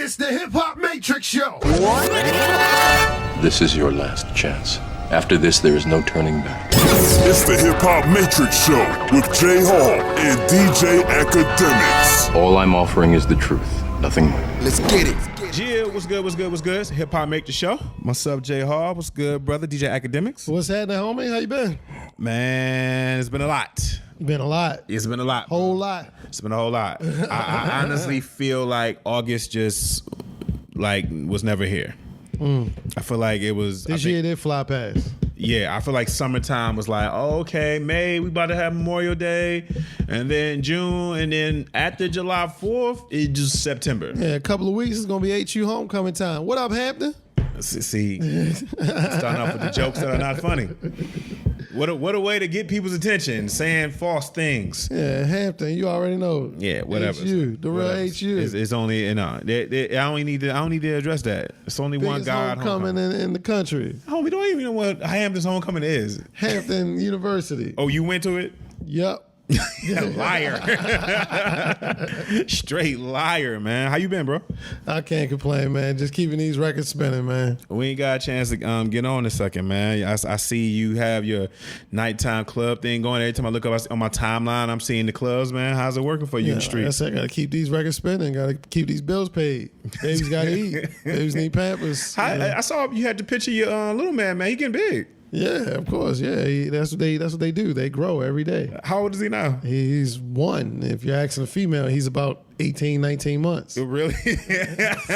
It's the Hip Hop Matrix Show. This is your last chance. After this, there is no turning back. It's the Hip Hop Matrix Show with J.Hall and DJ Akademiks. All I'm offering is the truth, nothing more. Let's get it. Yeah, what's good? It's Hip Hop Make the Show. Myself, J.Hall. What's good, brother? DJ Akademiks. What's happening, homie? How you been? Man, it's been a lot. Been a lot. It's been a lot. Whole lot. It's been a whole lot. I honestly feel like August just was never here. I feel like it was. This year did fly past. Yeah, I feel like summertime was like, oh, okay, May, we about to have Memorial Day, and then June, and then after July 4th, it's just September. Yeah, a couple of weeks, it's going to be HU homecoming time. What up, Hampton? See, starting off with the jokes that are not funny. What a way to get people's attention, saying false things. Yeah, Hampton, you already know. Yeah, whatever. HU, the real HU. It's only, I don't need to address that. It's only one guy at homecoming in the country. Oh, we don't even know what Hampton's homecoming is. Hampton University. Oh, you went to it? Yep. Liar. Straight liar, man. How you been, bro? I can't complain, man. Just keeping these records spinning, man. We ain't got a chance to get on in a second, man. I see you have your nighttime club thing going. Every time I look up on my timeline, I'm seeing the clubs, man. How's it working for you in the street? Like I said, I got to keep these records spinning. Got to keep these bills paid. Babies got to eat. Babies need Pampers. I saw you had to picture your little man. He getting big. Yeah, of course. Yeah, that's what they do. They grow every day. How old is he now? He's 1. If you're asking a female, he's about 18, 19 months. Really?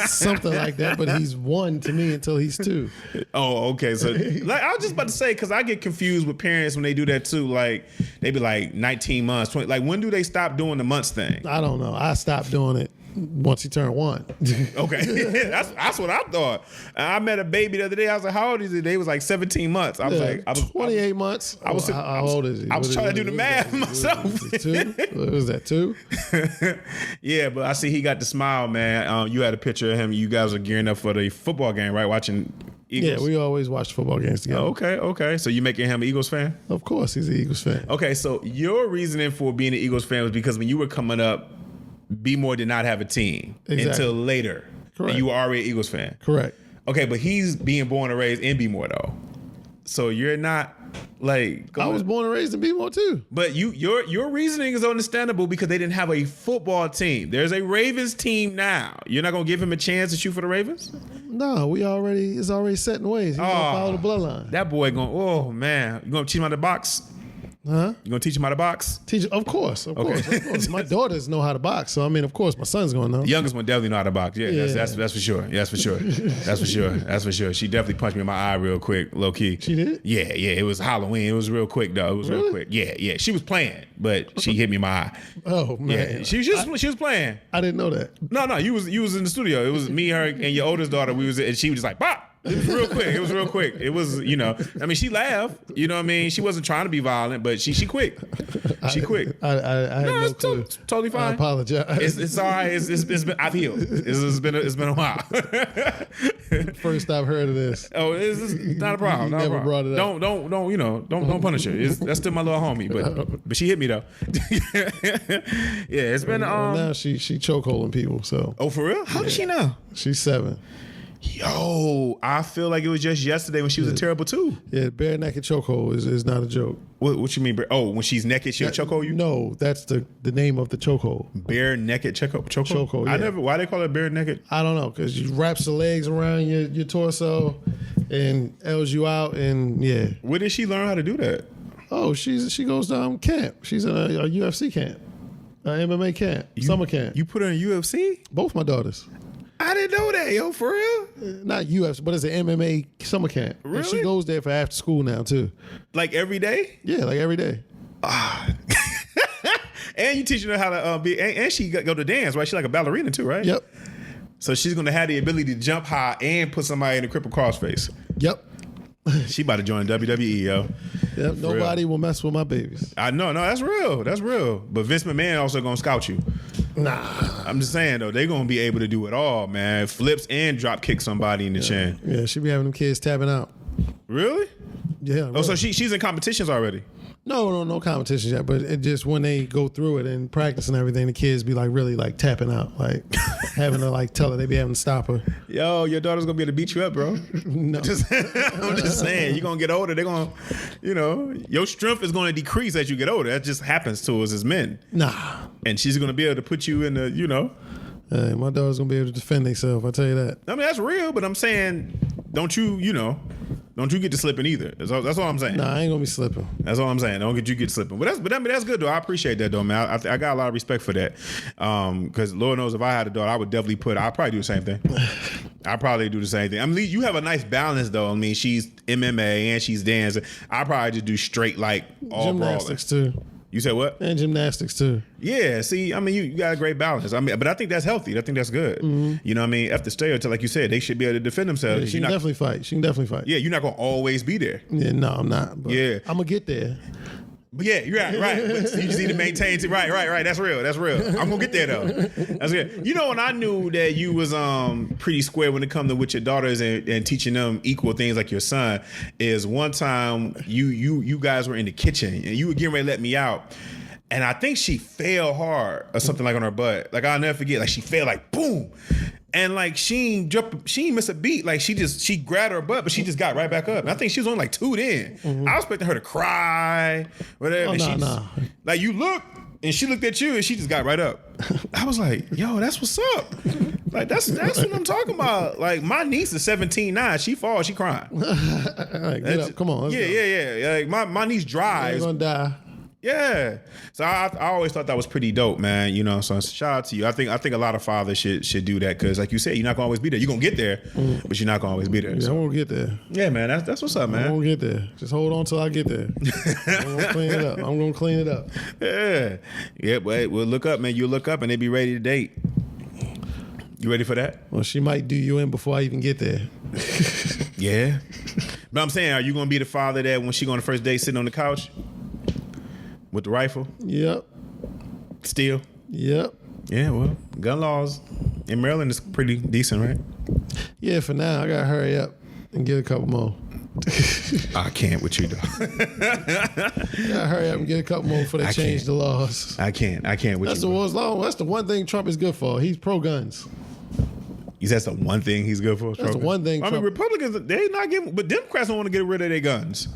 Something like that. But he's 1 to me until he's 2. Oh, okay. So I was just about to say, because I get confused with parents when they do that too. Like they be like 19 months, 20. Like when do they stop doing the months thing? I don't know. I stopped doing it once he turned 1. Okay. that's what I thought. I met a baby the other day. I was like, how old is he? They was like 17 months. I was like, 28 months. How old is he? I was trying to do the math myself. What was that, 2? Yeah, but I see he got the smile, man. You had a picture of him. You guys are gearing up for the football game, right? Watching Eagles. Yeah, we always watch football games together. Okay. So you making him an Eagles fan? Of course, he's an Eagles fan. Okay, so your reasoning for being an Eagles fan was because when you were coming up, B-More did not have a team until later. Correct. And you were already an Eagles fan. Correct. Okay, but he's being born and raised in B-More though. So you're not like I was born and raised in B-More too. But your reasoning is understandable because they didn't have a football team. There's a Ravens team now. You're not gonna give him a chance to shoot for the Ravens? No, it's already set in ways. He's gonna follow the bloodline. That boy going, oh man, you gonna teach him how to box? Huh? You gonna teach him how to box? Of course. Of course. My daughters know how to box, so I mean, of course, my son's gonna know. The youngest one definitely know how to box. Yeah. That's for sure. That's for sure. She definitely punched me in my eye real quick, low key. She did? Yeah. It was Halloween. It was real quick though. It was real quick. Yeah. She was playing, but she hit me in my eye. Oh man. Yeah. She was playing. I didn't know that. No. You was in the studio. It was me, her, and your oldest daughter. And she was just like, "Bop." It was real quick. It was, I mean, she laughed. You know what I mean? She wasn't trying to be violent, but she quick. She quick. I had no clue. Totally fine. I apologize. It's all right. It's been, I've healed. It's been a while. First I've heard of this. Oh, it's not a problem. You never brought it up. Don't punish her. That's still my little homie, but she hit me though. Yeah, it's been. Now she chokeholding people. So. Oh, for real? How old is she now? She's 7. Yo, I feel like it was just yesterday when she was a terrible too. Yeah, bare naked chokehold is not a joke. What you mean? Oh, when she's naked, she'll chokehold you? No, that's the name of the chokehold. Bare naked chokehold? Chokehold, yeah. Why they call it bare naked? I don't know, because you wraps the legs around your torso and L's you out, and yeah. Where did she learn how to do that? Oh, she goes to camp. She's in a UFC camp, MMA camp, summer camp. You put her in UFC? Both my daughters. I didn't know that, yo, for real? Not UFC, but it's an MMA summer camp. Really? And she goes there for after school now, too. Like every day? Yeah, like every day. And you teaching her how to be, and she go to dance, right? She's like a ballerina, too, right? Yep. So she's going to have the ability to jump high and put somebody in a crippled crossface. Yep. She about to join WWE, yo. Yep, nobody will mess with my babies. I know, no, that's real. That's real. But Vince McMahon also going to scout you. Nah. I'm just saying, though, they're going to be able to do it all, man. Flips and drop kick somebody in the chin. Yeah, she be having them kids tapping out. Really? Yeah. Oh, so she's in competitions already? No competitions yet. But it just when they go through it and practice and everything, the kids be like really like tapping out, like having to like tell her they be having to stop her. Yo, your daughter's gonna be able to beat you up, bro. No. I'm just saying, you're gonna get older. They're gonna, your strength is gonna decrease as you get older. That just happens to us as men. Nah. And she's gonna be able to put you in the, Hey, my daughter's gonna be able to defend themselves. I tell you that. I mean, that's real, but I'm saying, don't you get to slipping either. That's all I'm saying. Nah, I ain't gonna be slipping. That's all I'm saying. Don't get slipping. But that's good though. I appreciate that though, man. I got a lot of respect for that. Because Lord knows if I had a daughter, I would definitely I'd probably do the same thing. I'd probably do the same thing. I mean, you have a nice balance though. I mean, she's MMA and she's dancing. I probably just do straight like all Gymnastics brawling. too. You said what? And gymnastics too. Yeah, see, I mean, you got a great balance. I mean, but I think that's healthy. I think that's good. Mm-hmm. You know what I mean? After stereotype, like you said, they should be able to defend themselves. Yeah, she can definitely fight. Yeah, you're not going to always be there. Yeah, no, I'm not. But yeah. I'm going to get there. But yeah, you're right. But you just need to maintain. Right. That's real. I'm gonna get there though. That's good. When I knew that you was pretty square when it come to with your daughters and teaching them equal things like your son is one time you guys were in the kitchen and you were getting ready to let me out. And I think she fell hard or something like on her butt. Like I'll never forget. Like she fell like boom. And like she ain't miss a beat. Like she grabbed her butt, but she just got right back up. And I think she was only like 2 then. Mm-hmm. I was expecting her to cry, whatever. No. Like you look, and she looked at you, and she just got right up. I was like, yo, that's what's up. Like that's what I'm talking about. Like my niece is 17 now. She falls, she crying. Right, get up. Come on. Let's go. Yeah. Like my niece drives. You're gonna die. Yeah, so I always thought that was pretty dope, man. So shout out to you. I think a lot of fathers should do that because, like you said, you're not gonna always be there. You're gonna get there, but you're not gonna always be there. Yeah, so. I won't get there. Yeah, man, that's what's up, man. I won't get there. Just hold on till I get there. I'm gonna clean it up. Yeah, but we'll look up, man. You look up and they be ready to date. You ready for that? Well, she might do you in before I even get there. Yeah, but I'm saying, are you gonna be the father that when she go on the first date sitting on the couch? With the rifle? Yep. Still? Yep. Yeah, well, gun laws in Maryland is pretty decent, right? Yeah, for now. I got to hurry up and get a couple more. I can't with you, though. Gotta hurry up and get a couple more before they change the laws. I can't with That's you. That's the one thing Trump is good for. He's pro-guns. That's the one thing he's good for? That's the one thing I mean, Republicans, they not giving, but Democrats don't want to get rid of their guns.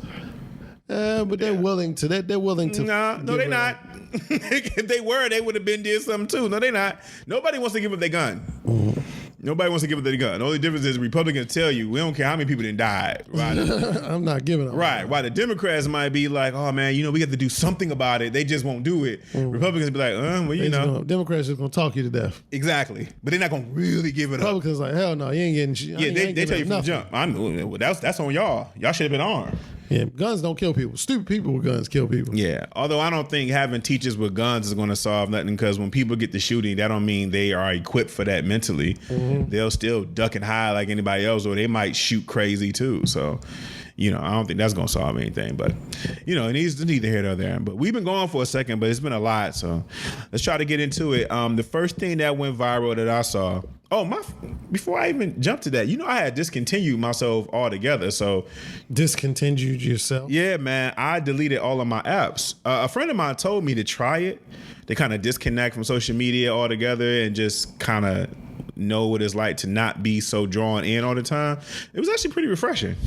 But they're willing to. They're willing to. No, they're not. If they were, they would have been did something too. No, they're not. Nobody wants to give up their gun. Mm-hmm. Nobody wants to give up their gun. The only difference is Republicans tell you we don't care how many people didn't die. Right? I'm not giving up. Right. While the Democrats might be like, oh man, we have to do something about it. They just won't do it. Mm-hmm. Republicans be like, Democrats just gonna talk you to death. Exactly. But they're not gonna really give it Republicans up. like, hell no, you ain't getting shit. Yeah, they tell you from the jump. That's on y'all. Y'all should have been armed. Yeah, guns don't kill people. Stupid people with guns kill people. Yeah, although I don't think having teachers with guns is going to solve nothing because when people get to shooting, that don't mean they are equipped for that mentally. Mm-hmm. They'll still duck and hide like anybody else, or they might shoot crazy too. So, I don't think that's going to solve anything. But, it needs to neither here nor there. But we've been going for a second, but it's been a lot. So let's try to get into it. The first thing that went viral that I saw. Before I even jump to that, I had discontinued myself altogether. So discontinued yourself? Yeah, man. I deleted all of my apps. A friend of mine told me to try it. To kind of disconnect from social media altogether and just kind of know what it's like to not be so drawn in all the time. It was actually pretty refreshing.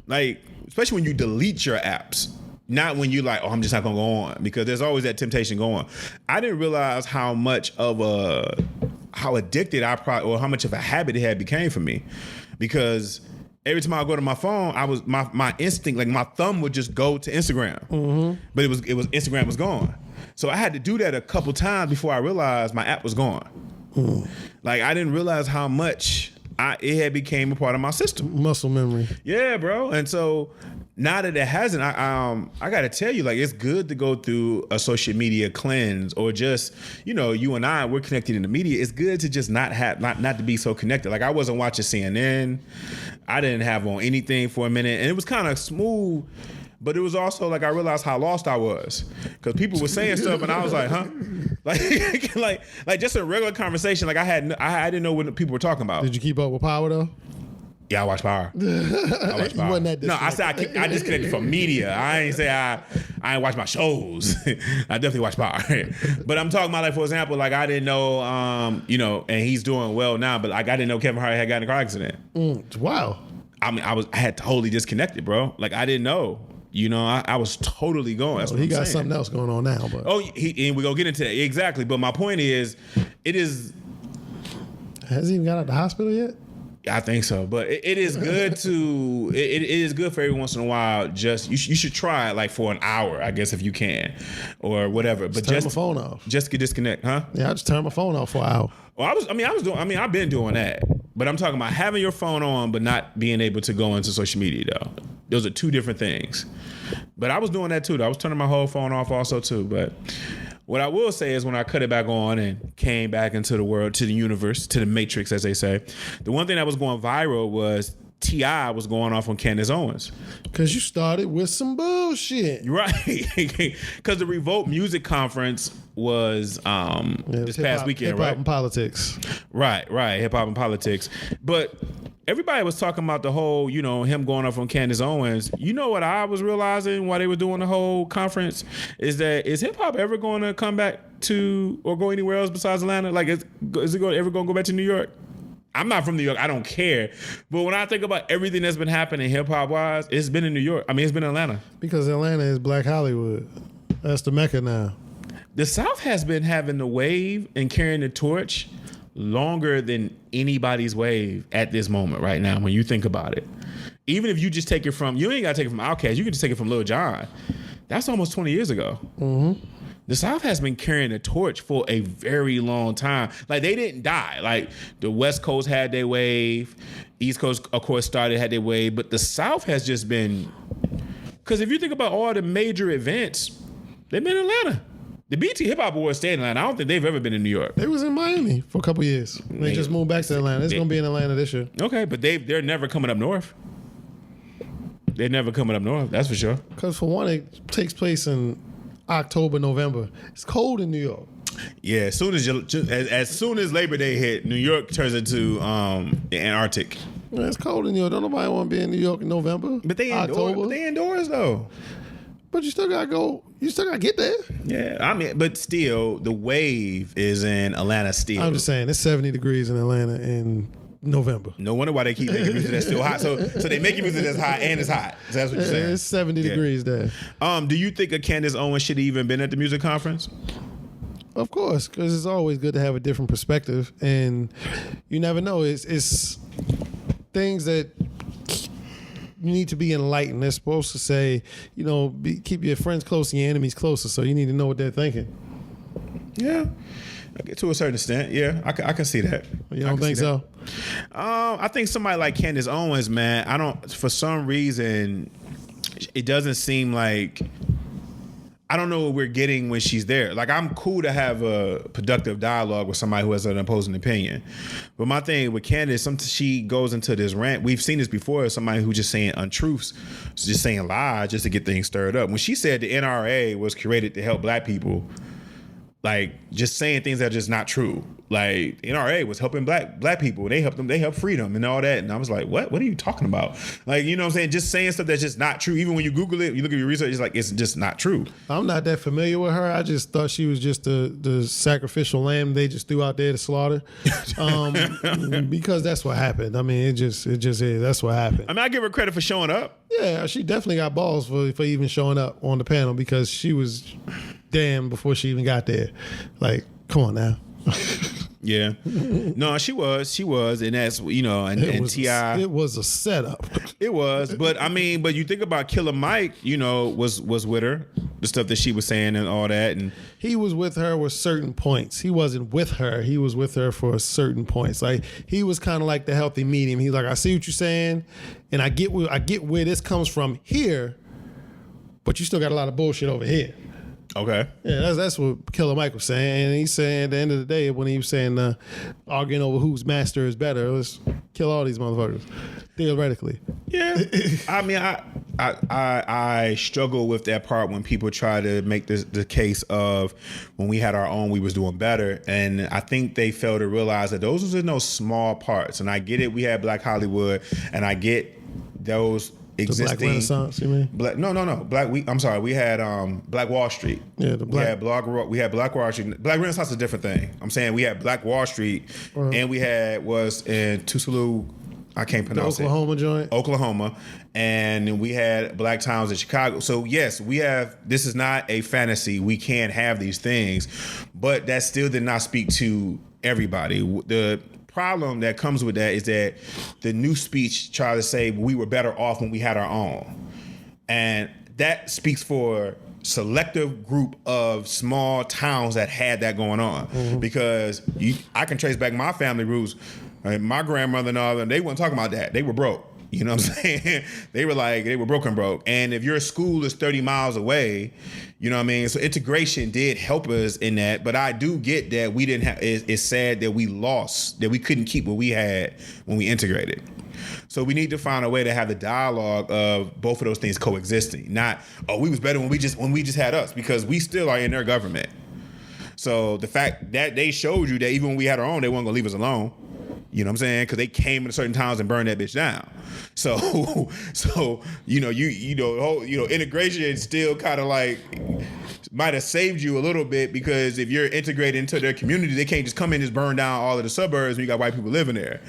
Like, especially when you delete your apps. Not when you're like, oh, I'm just not going to go on. Because there's always that temptation going. I didn't realize how addicted or how much of a habit it had became for me. Because every time I go to my phone, I was my instinct, like my thumb would just go to Instagram. Mm-hmm. But it was Instagram was gone. So I had to do that a couple times before I realized my app was gone. Mm. Like I didn't realize how much it had became a part of my system. Muscle memory. Yeah, bro. And so now that it hasn't, I got to tell you, like, it's good to go through a social media cleanse or just, you and I, we're connected in the media. It's good to just not to be so connected. Like, I wasn't watching CNN. I didn't have on anything for a minute. And it was kind of smooth, but it was also like I realized how lost I was because people were saying stuff and I was like, huh? Like just a regular conversation. Like I didn't know what people were talking about. Did you keep up with Power though? Yeah, I watch Power. You wasn't that no, I said I disconnected from media. I ain't say I I ain't watch my shows. I definitely watch Power. But I'm talking about, like, for example, like, I didn't know, you know, and he's doing well now, but like, I didn't know Kevin Hart had gotten in a car accident. Wow. I mean, I had totally disconnected, bro. Like, I didn't know. You know, I was totally going. That's what he I'm got saying. something else going on now. But and we're gonna get into that exactly. But my point is, it is. has he even got out of the hospital yet? I think so, but it is good to. It is good for every once in a while. Just you should try it like for an hour, I guess, if you can, or whatever. But Turn my phone off. Just get disconnect, huh? Yeah, I just turned my phone off for an hour. Well, I've been doing that, but I'm talking about having your phone on, but not being able to go into social media though. Those are two different things. But I was doing that too. I was turning my whole phone off also too. But what I will say is when I cut it back on and came back into the world, to the universe, to the matrix, as they say, the one thing that was going viral was T.I. was going off on Candace Owens. Because you started with some bullshit. Right. Because the Revolt Music Conference was this past weekend, right? Hip-hop and politics. Right. Hip-hop and politics. But everybody was talking about the whole, you know, him going off on Candace Owens. You know what I was realizing while they were doing the whole conference is that is hip-hop ever going to come back to or go anywhere else besides Atlanta? Like, is it ever going to go back to New York? I'm not from New York. I don't care. But when I think about everything that's been happening hip-hop wise, it's been in New York. I mean, it's been in Atlanta. Because Atlanta is Black Hollywood. That's the Mecca now. The South has been having the wave and carrying the torch longer than anybody's wave at this moment right now when you think about it. Even if you just take it from, you ain't got to take it from Outkast. You can just take it from Lil Jon. That's almost 20 years ago. Mm-hmm. The South has been carrying a torch for a very long time. Like, they didn't die. Like, the West Coast had their wave. East Coast, of course, had their wave. But the South has just been... Because if you think about all the major events, they've been in Atlanta. The BT Hip Hop Awards stay in Atlanta. I don't think they've ever been in New York. They was in Miami for a couple years. They just moved back to Atlanta. It's going to be in Atlanta this year. Okay, but they're never coming up north. They're never coming up north, that's for sure. Because for one, it takes place in October, November. It's cold in New York. Yeah, as soon as Labor Day hit, New York turns into the Antarctic. Man, it's cold in New York. Don't nobody want to be in New York in November. But they indoors though. But you still gotta go. You still gotta get there. Yeah, I mean, but still, the wave is in Atlanta still. I'm just saying, it's 70 degrees in Atlanta in November. No wonder why they keep making music that's still hot. So they making music that's hot and it's hot. So that's what you're saying. It's 70 degrees there. Do you think a Candace Owens should have even been at the music conference? Of course, because it's always good to have a different perspective, and you never know. It's things that you need to be enlightened. They're supposed to say, you know, keep your friends close and your enemies closer. So you need to know what they're thinking. Yeah, to a certain extent. Yeah, I can see that. You don't think so? I think somebody like Candace Owens, man. For some reason, it doesn't seem like. I don't know what we're getting when she's there. Like, I'm cool to have a productive dialogue with somebody who has an opposing opinion. But my thing with Candace, sometimes she goes into this rant. We've seen this before, somebody who's just saying untruths, just saying lies just to get things stirred up. When she said the NRA was created to help black people, like, just saying things that are just not true. Like, NRA was helping black people. They helped freedom and all that. And I was like, what are you talking about? Like, you know what I'm saying? Just saying stuff that's just not true. Even when you Google it, you look at your research, it's like, it's just not true. I'm not that familiar with her. I just thought she was just the sacrificial lamb they just threw out there to slaughter. Because that's what happened. I mean, it just is. That's what happened. I mean, I give her credit for showing up. Yeah, she definitely got balls for even showing up on the panel, because she was damn before she even got there. Like, come on now. Yeah. No, she was, and that's, you know, and T.I. It was a setup. It was, but I mean, but you think about Killer Mike, you know, was with her, the stuff that she was saying and all that, and he was with her with certain points. He wasn't with her. He was with her for certain points. Like, he was kind of like the healthy medium. He's like, I see what you're saying, and I get where this comes from here, but you still got a lot of bullshit over here. Okay. Yeah, that's what Killer Mike was saying. And he's saying at the end of the day, when he was saying arguing over whose master is better, let's kill all these motherfuckers, theoretically. Yeah. I mean, I struggle with that part when people try to make the case of when we had our own, we was doing better. And I think they fail to realize that those was in those small parts. And I get it, we had Black Hollywood, and I get those existing Black Renaissance, you mean? We had Black Wall Street. Yeah, we had Black Wall Street. Black Renaissance is a different thing. I'm saying we had Black Wall Street, and we had was in Tusalu. I can't pronounce the Oklahoma joint. Oklahoma, and we had Black Towns in Chicago. So yes, we have. This is not a fantasy. We can't have these things, but that still did not speak to everybody. The problem that comes with that is that the new speech tried to say we were better off when we had our own, and that speaks for selective group of small towns that had that going on. Because I can trace back my family roots. My grandmother and all them, they weren't talking about that. They were broke. You know what I'm saying? They were broken broke. And if your school is 30 miles away, you know what I mean? So integration did help us in that. But I do get that we didn't have, it's sad that we lost, that we couldn't keep what we had when we integrated. So we need to find a way to have the dialogue of both of those things coexisting. Not, we was better when we just had us, because we still are in their government. So the fact that they showed you that even when we had our own, they weren't gonna leave us alone. You know what I'm saying? Because they came into certain towns and burned that bitch down. So integration still kind of like might have saved you a little bit, because if you're integrated into their community, they can't just come in and just burn down all of the suburbs when you got white people living there.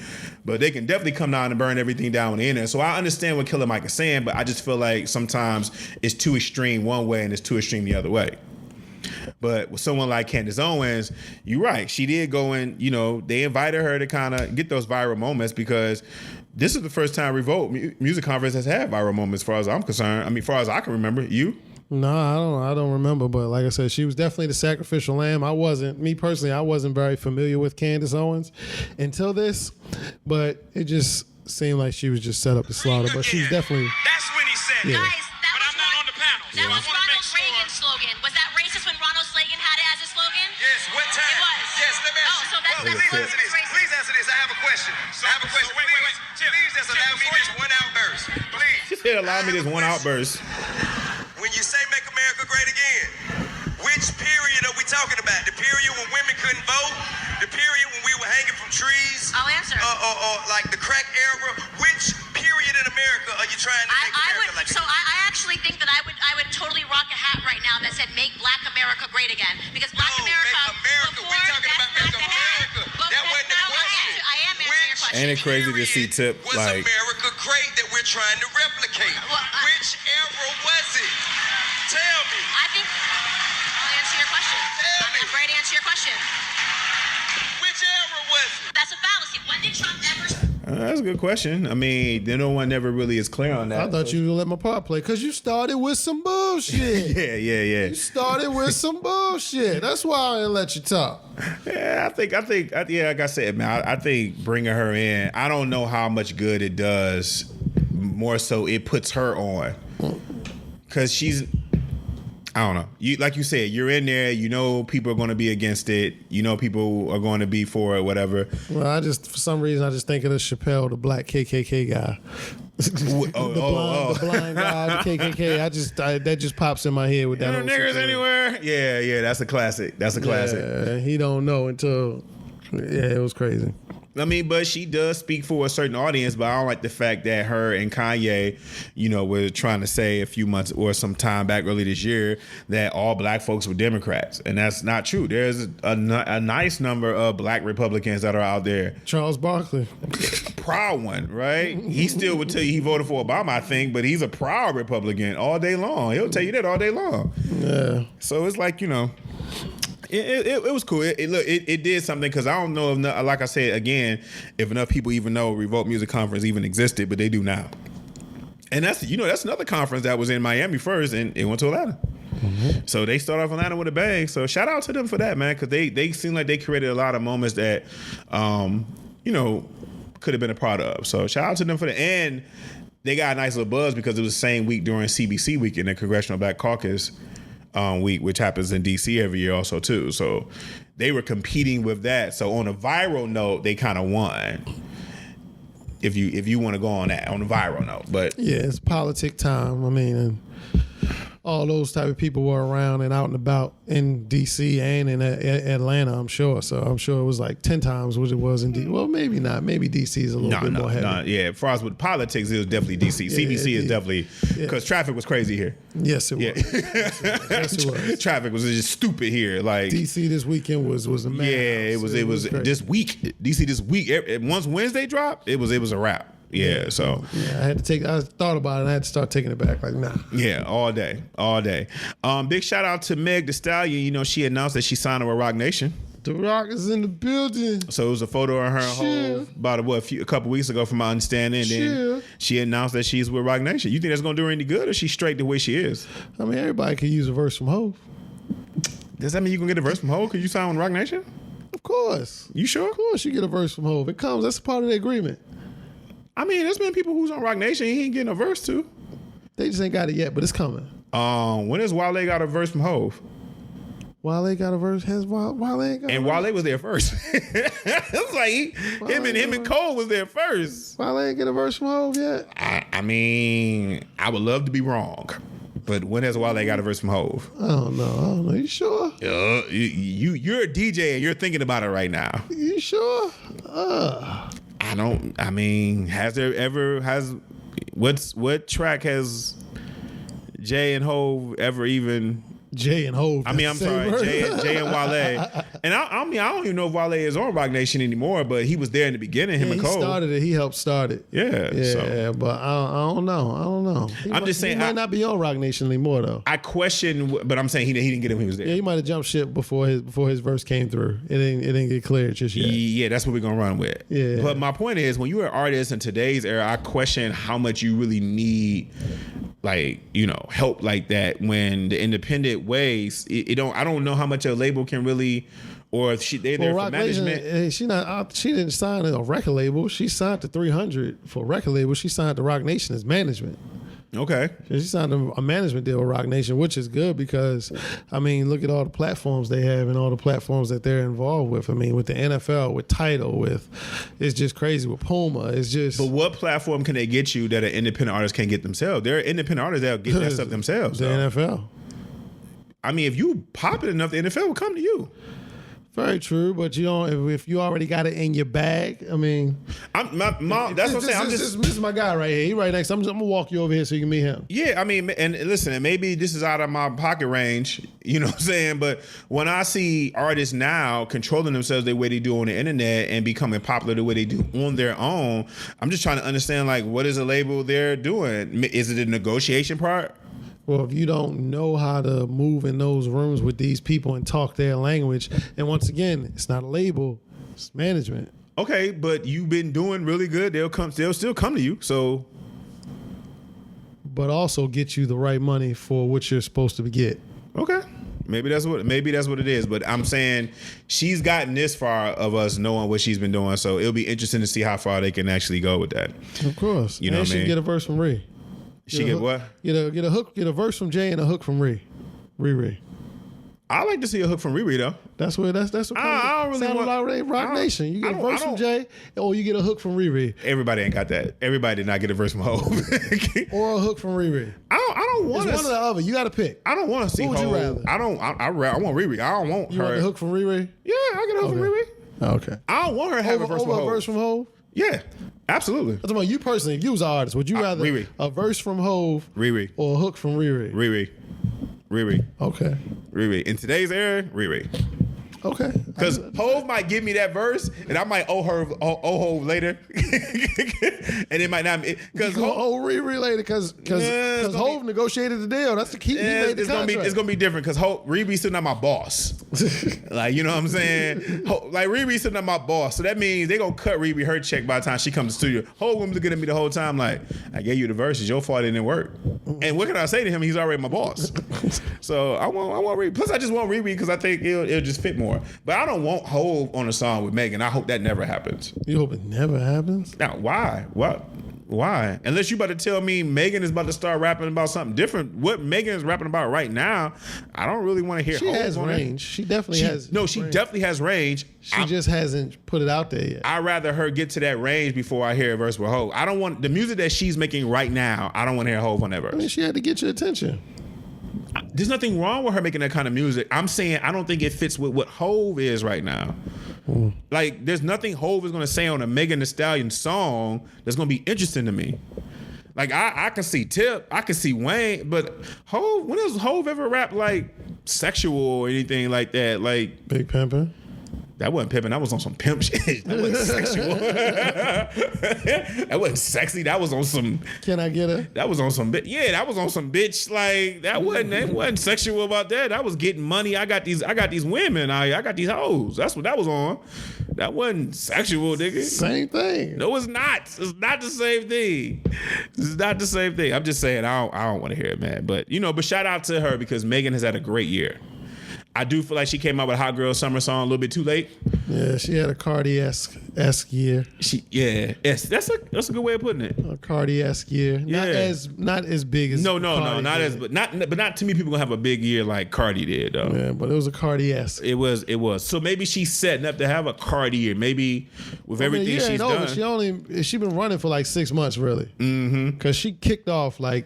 But they can definitely come down and burn everything down when they're in there. So I understand what Killer Mike is saying, but I just feel like sometimes it's too extreme one way and it's too extreme the other way. But with someone like Candace Owens, you're right. She did go in, they invited her to kind of get those viral moments, because this is the first time Revolt Music Conference has had viral moments, as far as I'm concerned. I mean, as far as I can remember. You? No, I don't remember. But like I said, she was definitely the sacrificial lamb. Me personally, I wasn't very familiar with Candace Owens until this, but it just seemed like she was just set up to slaughter. But she's definitely. That's when he said Yeah. it. Guys, But I'm not on the panel. That was Ronald Reagan's slogan. Was that racist when Ronald Reagan had it as a slogan? Yes, what time? It was. Yes, let me ask Oh, so that's Please answer this. racist. Please answer this. I have a question. Wait. Please just allow me this one outburst. Please. She said, allow me this one outburst. When you say make America great again, which period are we talking about? The period when women couldn't vote? The period when we were hanging from trees? I'll answer. Or like the crack era? Which period in America are you trying to make America like I actually think that I would totally rock a hat right now that said "Make Black America Great Again," because Black America. We're talking about make America. That wasn't the question. I am answering your question. Ain't it crazy to see Tip was like America great that we're trying to replicate? Which era was it? Tell me. I think I'll answer your question. I'm ready to answer your question. Which era was it? That's a fallacy. When did Trump ever? that's a good question. I mean, no one never really is clear on that. I thought you were gonna let my part play because you started with some bullshit. Yeah. You started with some bullshit. That's why I didn't let you talk. Yeah, I think, like I said, man, I think bringing her in, I don't know how much good it does. More so, it puts her on, because she's, I don't know. Like you said, you're in there. You know people are going to be against it. You know people are going to be for it, whatever. Well, for some reason, I just think of the Chappelle, the black KKK guy. The blind guy, the KKK. That just pops in my head with that. Niggers anywhere? Yeah. That's a classic. Yeah, he don't know until. Yeah, it was crazy. I mean, but she does speak for a certain audience, but I don't like the fact that her and Kanye, were trying to say a few months or some time back early this year that all black folks were Democrats. And that's not true. There's a nice number of black Republicans that are out there. Charles Barkley. Proud one, right? He still would tell you he voted for Obama, I think, but he's a proud Republican all day long. He'll tell you that all day long. Yeah. So it's like, It was cool. It did something, because I don't know if, like I said again, if enough people even know Revolt Music Conference even existed, but they do now. And that's another conference that was in Miami first, and it went to Atlanta. Mm-hmm. So they start off Atlanta with a bang. So shout out to them for that, man, because they seem like they created a lot of moments that, could have been a part of. So shout out to them for that. And they got a nice little buzz because it was the same week during CBC week in the Congressional Black Caucus week, which happens in DC every year also too. So they were competing with that. So on a viral note, they kind of won. If you want to go on that on a viral note, but yeah, it's politic time. I mean, all those type of people were around and out and about in DC and in Atlanta, I'm sure. So I'm sure it was like 10 times what it was in DC. Well, maybe not. Maybe DC is a little bit more heavy. Yeah, as far as with politics, it was definitely DC. CBC is definitely, because traffic was crazy here. Yes, it was. Yes, it was. Traffic was just stupid here. Like DC this weekend was a madhouse. Yeah, it was this week. DC this week. Once Wednesday dropped, it was a wrap. Yeah, so I thought about it and I had to start taking it back. Like, nah. Yeah, all day. Big shout out to Meg Thee Stallion. You know, she announced that she signed with Rock Nation. The Rock is in the building. So it was a photo of her and Hov about a couple weeks ago, from my understanding. And then she announced that she's with Rock Nation. You think that's gonna do her any good, or she's straight the way she is? I mean, everybody could use a verse from Hov. Does that mean you can get a verse from Hov? Could you sign with Rock Nation? Of course. You sure? Of course, you get a verse from Hov. It comes. That's part of the agreement. I mean, there's been people who's on Rock Nation he ain't getting a verse to. They just ain't got it yet, but it's coming. When has Wale got a verse from Hov? Wale got a verse. Wale ain't got and a verse. Wale was there first. It's like him and Cole was there first. Wale ain't get a verse from Hov yet. I mean, I would love to be wrong, but when has Wale got a verse from Hov? I don't know. You sure? You're a DJ and you're thinking about it right now. You sure? I mean, what track has Jay and Hov ever even? Jay and Hov. I mean, I'm sorry, Jay and Wale. And I mean, I don't even know if Wale is on Rock Nation anymore, but he was there in the beginning, him and Cole. He started it. He helped start it. Yeah. But I don't know. I'm just saying. He might not be on Rock Nation anymore, though. I question, but I'm saying he didn't get him when he was there. Yeah, he might have jumped ship before his verse came through. It didn't get cleared just yet. Yeah, that's what we're going to run with. Yeah. But my point is, when you're an artist in today's era, I question how much you really need, like, you know, help like that when the independent ways, I don't know how much a label can really, or if they're there for management. She didn't sign a record label. She signed to 300 for a record label. She signed to Rock Nation as management. Okay. She signed a management deal with Rock Nation, which is good because, I mean, look at all the platforms they have and all the platforms that they're involved with. I mean, with the NFL, with Tidal, it's just crazy. With Puma, it's just. But what platform can they get you that an independent artist can't get themselves? There are independent artists that'll get that stuff themselves. The NFL. I mean, if you pop it enough, the NFL will come to you. Very true, but you don't. If you already got it in your bag, I mean, that's what I'm saying. This is my guy right here. He right next. I'm gonna walk you over here so you can meet him. Yeah, I mean, and listen, maybe this is out of my pocket range. You know what I'm saying? But when I see artists now controlling themselves the way they do on the internet and becoming popular the way they do on their own, I'm just trying to understand, like, what is a label they're doing? Is it a negotiation part? Well, if you don't know how to move in those rooms with these people and talk their language, and once again, it's not a label, it's management. Okay, but you've been doing really good. They'll still come to you. So, but also get you the right money for what you're supposed to get. Okay, maybe that's what it is. But I'm saying she's gotten this far of us knowing what she's been doing. So it'll be interesting to see how far they can actually go with that. Of course, you know what I mean? She get a verse from Ree. She get what? Get a hook. Get a verse from Jay and a hook from Riri. I like to see a hook from Riri though. That's what. I don't really sound like Rock Nation. You get a verse from Jay, or you get a hook from Riri. Everybody ain't got that. Everybody did not get a verse from Hov. Or a hook from Riri. I don't want. It's one or the other. You got to pick. I don't want to see. Who would you rather? I want Riri. I don't want her. You want the hook from Riri? Yeah, I get a hook from Riri. Okay. I don't want her to have a verse from Hov. Yeah, absolutely. I'm talking about you personally. If you was an artist, would you rather Riri. a verse from Hov, Riri, or a hook from Riri? Riri. Okay. Riri. In today's era, Riri. Okay. Because Hov might give me that verse, and I might owe Hov later, and it might not. Because Riri later, because Hov negotiated the deal. That's the key. He made the contract. It's gonna be different because Riri's still not my boss. Like, you know what I'm saying? Like, Riri's still not my boss, so that means they gonna cut Riri her check by the time she comes to the studio. Hov gonna be looking at me the whole time like, I gave you the verse. It's your fault it didn't work. And what can I say to him? He's already my boss. So I want Riri. Plus, I just want Riri because I think it'll just fit more. But I don't want Hov on a song with Megan. I hope that never happens. You hope it never happens? Now, why? What? Why? Unless you about to tell me Megan is about to start rapping about something different. What Megan is rapping about right now, I don't really want to hear. She has range. She definitely has. No, she definitely has range. She just hasn't put it out there yet. I'd rather her get to that range before I hear a verse with Hov. I don't want the music that she's making right now. I don't want to hear Hov on that verse. I mean, she had to get your attention. There's nothing wrong with her making that kind of music. I'm saying I don't think it fits with what Hove is right now. Like, there's nothing Hove is going to say on a Megan Thee Stallion song that's going to be interesting to me. Like, I can see Tip, I can see Wayne, but Hove, when has Hove ever rapped like sexual or anything like that? Like Big Pimpin'. That wasn't pimping. That was on some pimp shit. That wasn't sexual. That wasn't sexy. That was on some. Can I get it? That was on some. Yeah, that was on some bitch. Like that wasn't sexual about that. That was getting money. I got these women. I got these hoes. That's what that was on. That wasn't sexual, nigga. Same thing. No, it's not. It's not the same thing. It's not the same thing. I'm just saying. I don't want to hear it, man. But but shout out to her because Megan has had a great year. I do feel like she came out with Hot Girl Summer song a little bit too late. Yeah, she had a Cardi-esque year. Yes, that's a good way of putting it. A Cardi-esque year. Yeah. Not as big as No, Cardi not did. as but not too many people gonna have a big year like Cardi did though. Yeah, but it was a Cardi-esque. It was. So maybe she's setting up to have a Cardi year. Maybe with everything she's done. She been running for like 6 months really. Mm-hmm. Cause she kicked off like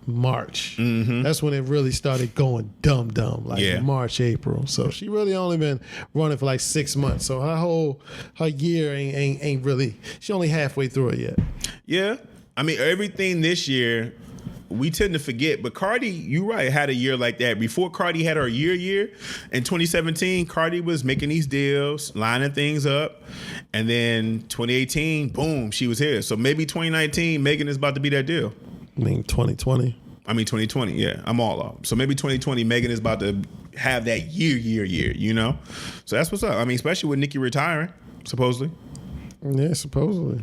March. Mm-hmm. That's when it really started going dumb, like March, April. So she really only been running for like 6 months. So her year ain't really. She only halfway through it yet. Yeah, I mean everything this year. We tend to forget, but Cardi, you right, had a year like that. Before Cardi had her year, in 2017, Cardi was making these deals, lining things up, and then 2018, boom, she was here. So maybe 2019, Megan is about to be that deal. I mean 2020. 2020, yeah, I'm all up. So maybe 2020, Megan is about to have that year, So that's what's up. I mean, especially with Nicki retiring, supposedly. Yeah, supposedly.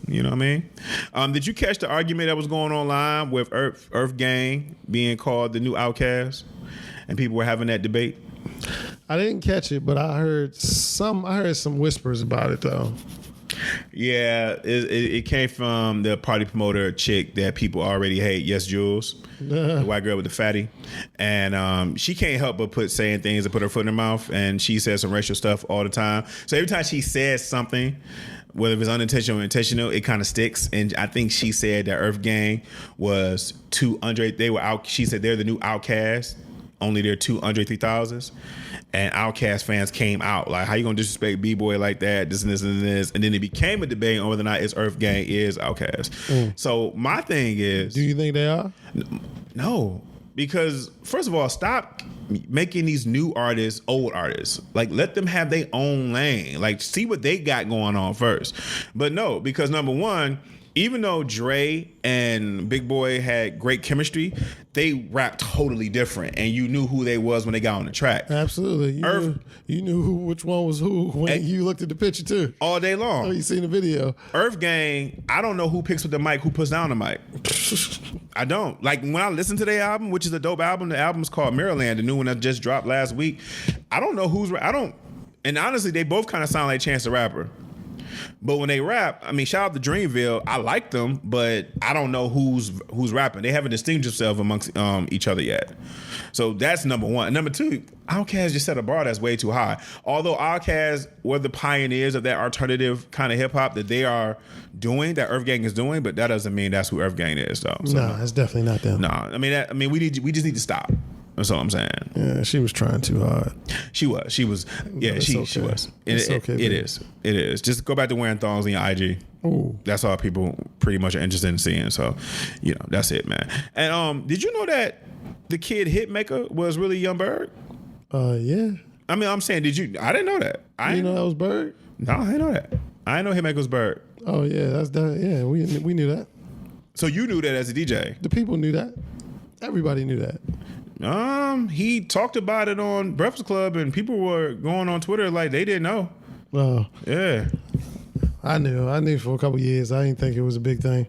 You know what I mean? Did you catch the argument that was going online with Earthgang being called the new Outkast, and people were having that debate? I didn't catch it, but I heard some whispers about it though. Yeah, it came from the party promoter chick that people already hate. Yes, Jules, the white girl with the fatty, and she can't help but saying things and put her foot in her mouth, and she says some racial stuff all the time. So every time she says something, whether it's unintentional or intentional, it kind of sticks. And I think she said that Earthgang was too Andre. They were out. She said they're the new Outkast. Only they're two Andre 3000s. And Outkast fans came out like, how you gonna disrespect B-Boy like that? This and this and this. And then it became a debate on whether or not it's Earthgang is Outkast. So my thing is, do you think they are? No, because first of all, stop making these new artists old artists. Like, let them have their own lane. Like, see what they got going on first. But no, because number one, even though Dre and Big Boy had great chemistry, they rapped totally different, and you knew who they was when they got on the track. Absolutely, you knew which one was who when you looked at the picture too. All day long. Oh, you seen the video? Earthgang, I don't know who picks up the mic, who puts down the mic. I don't. Like, when I listen to their album, which is a dope album, the album's called Maryland, the new one that just dropped last week. I don't know and honestly, they both kind of sound like Chance the Rapper. But when they rap, I mean, shout out to Dreamville. I like them, but I don't know who's rapping. They haven't distinguished themselves amongst each other yet. So that's number one. Number two, Outkast just set a bar that's way too high. Although Outkast were the pioneers of that alternative kind of hip hop that they are doing, that Earthgang is doing, but that doesn't mean that's who Earthgang is, though. So, no, it's definitely not them. No, I mean, we just need to stop. That's all I'm saying. Yeah, she was trying too hard. She was. Yeah, she was. It is. Just go back to wearing thongs on your IG. Ooh. That's all people pretty much are interested in seeing. So, that's it, man. And did you know that the kid Hitmaker was really Young Berg? Yeah. I mean, I'm saying, I didn't know that. You know that was Berg? No, I didn't know that. I didn't know Hitmaker was Berg. Oh yeah, that's that. Yeah, we knew that. So you knew that as a DJ? The people knew that. Everybody knew that. He talked about it on Breakfast Club, and people were going on Twitter like they didn't know. Oh, yeah. I knew for a couple years. I didn't think it was a big thing,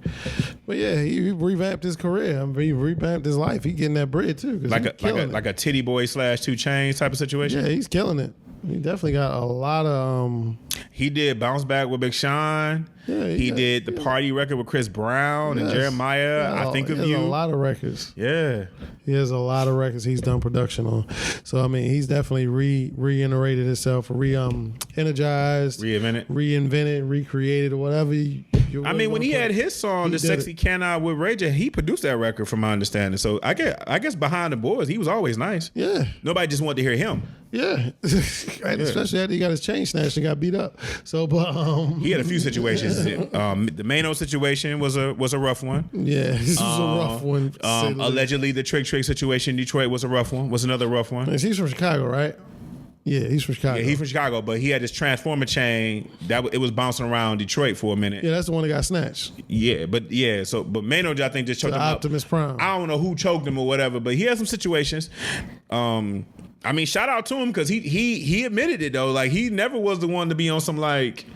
but yeah, he revamped his career. I mean, he revamped his life. He getting that bread too, like a Titty Boy / 2 Chainz type of situation. Yeah, he's killing it. He definitely got a lot of. He did Bounce Back with Big Sean. Yeah, he did the Party record with Chris Brown and Jeremiah. Yeah, I Think of he has You. A lot of records. Yeah, he has a lot of records he's done production on. So I mean, he's definitely reiterated himself, energized, reinvented, recreated, or whatever you you. I mean, when he had his song, "The Sexy Can I" with Ray J, he produced that record, from my understanding. So I guess behind the boards, he was always nice. Yeah. Nobody just wanted to hear him. Yeah, especially after he got his chain snatched and got beat up. So, but he had a few situations. The Mano situation was a rough one. Yeah, this was a rough one. Allegedly, the Trick situation in Detroit was a rough one. Was another rough one. He's from Chicago, right? Yeah, he's from Chicago. Yeah, he's from Chicago, but he had this transformer chain that it was bouncing around Detroit for a minute. Yeah, that's the one that got snatched. Yeah, but Mano, I think, just choked him up. Optimus Prime. I don't know who choked him or whatever, but he had some situations. I mean, shout out to him because he admitted it though. Like, he never was the one to be on some, like,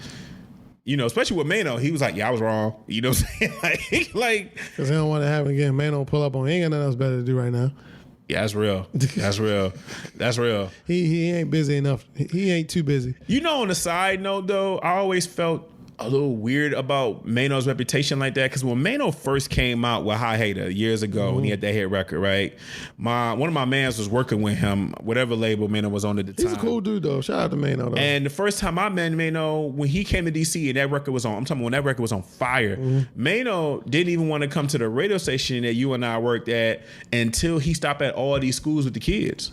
you know, especially with Mano. He was like, yeah, I was wrong. You know what I'm saying? like, because he don't want to happen again. Mano pull up on. He ain't got nothing else better to do right now. Yeah, that's real. That's real. That's real. He ain't busy enough. He ain't too busy. You know, on a side note though, I always felt a little weird about Mano's reputation like that, because when Mano first came out with High Hater years ago, when he had that hit record, right? One of my mans was working with him, whatever label Mano was on at the time. He's a cool dude though. Shout out to Mano though. And the first time I met Mano, when he came to DC and that record was on, I'm talking about when that record was on fire, Mano didn't even want to come to the radio station that you and I worked at until he stopped at all these schools with the kids.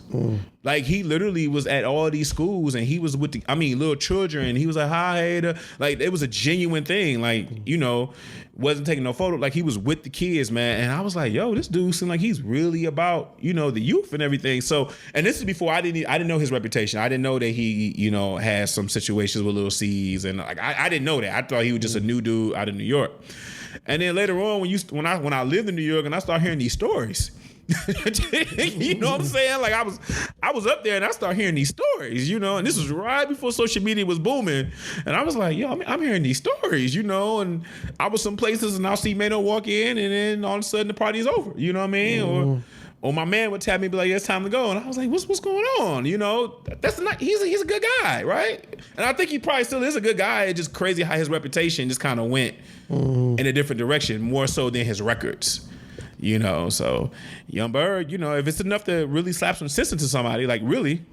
Like, he literally was at all these schools and he was with little children. He was like, Hi Hater. Like, it was a genuine thing. Like, you know, wasn't taking no photo. Like, he was with the kids, man. And I was like, yo, this dude seemed like he's really about, you know, the youth and everything. So, and this is before I didn't know his reputation. I didn't know that he, you know, had some situations with Lil C's, and like I didn't know that. I thought he was just a new dude out of New York. And then later on, when I lived in New York and I started hearing these stories. You know what I'm saying? Like, I was up there and I started hearing these stories, you know, and this was right before social media was booming. And I was like, yo, I'm hearing these stories, you know, and I was some places and I'll see Mano walk in and then all of a sudden the party's over, you know what I mean? Or my man would tap me and be like, yeah, it's time to go. And I was like, what's going on? You know, he's a good guy, right? And I think he probably still is a good guy. It's just crazy how his reputation just kind of went in a different direction, more so than his records. You know, so Young Berg, you know, if it's enough to really slap some sense into somebody, like really,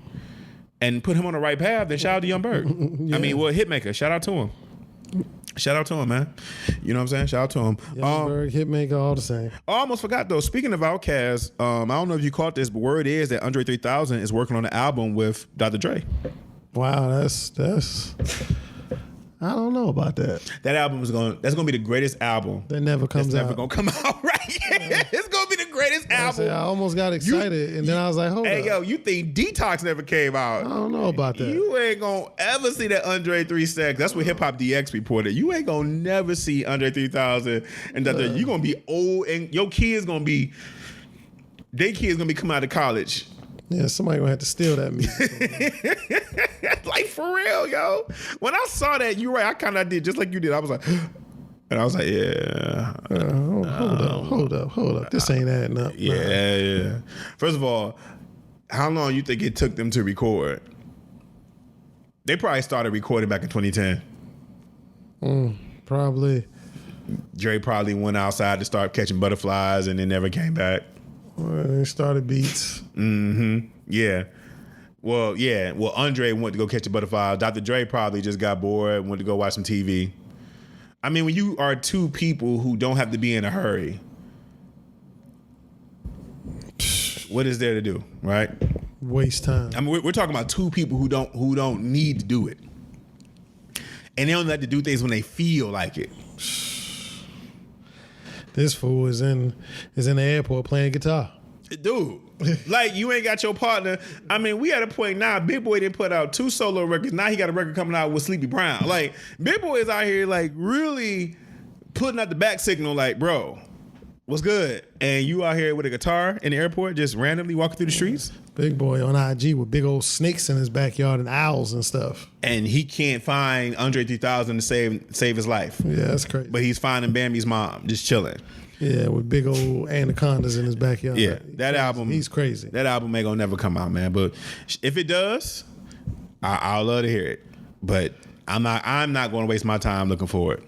and put him on the right path, then shout out to Young Berg. Yeah. I mean, Hitmaker, shout out to him. Shout out to him, man. You know what I'm saying? Shout out to him. Young Berg, Hitmaker, all the same. I almost forgot though. Speaking of Outkast, I don't know if you caught this, but word is that Andre 3000 is working on an album with Dr. Dre. Wow, that's. I don't know about that. That album that's gonna be the greatest album. That never comes out. Never gonna come out, right? It's gonna be the greatest album. I almost got excited, and then I was like, hold up. Hey, yo, you think Detox never came out? I don't know about that. You ain't gonna ever see that Andre 3 Stacks. That's what Hip Hop DX reported. You ain't gonna never see Andre 3000 and Dr. You gonna be old, and your kids gonna be, their kids gonna be coming out of college. Yeah, somebody gonna have to steal that music. Like, for real, yo. When I saw that, you're right. I kind of did just like you did. I was like, and I was like, yeah. Hold up. This ain't adding up. Yeah. First of all, how long you think it took them to record? They probably started recording back in 2010. Probably. Dre probably went outside to start catching butterflies and then never came back. They started beats. Yeah. Well, Andre went to go catch the butterflies. Dr. Dre probably just got bored, went to go watch some TV. I mean, when you are two people who don't have to be in a hurry, what is there to do, right? Waste time. I mean, we're talking about two people who don't need to do it, and they only like to do things when they feel like it. This fool is in the airport playing guitar. Dude, like, you ain't got your partner. I mean, we at a point now, Big Boy didn't put out 2 solo records. Now he got a record coming out with Sleepy Brown. Like, Big Boy is out here, like, really putting out the back signal, like, bro, what's good? And you out here with a guitar in the airport, just randomly walking through the streets? Big Boy on IG with big old snakes in his backyard and owls and stuff. And he can't find Andre 3000 to save his life. Yeah, that's crazy. But he's finding Bambi's mom, just chilling. Yeah, with big old anacondas in his backyard. Yeah, that album. He's crazy. That album ain't gonna never come out, man. But if it does, I'll love to hear it. But I'm not going to waste my time looking for it.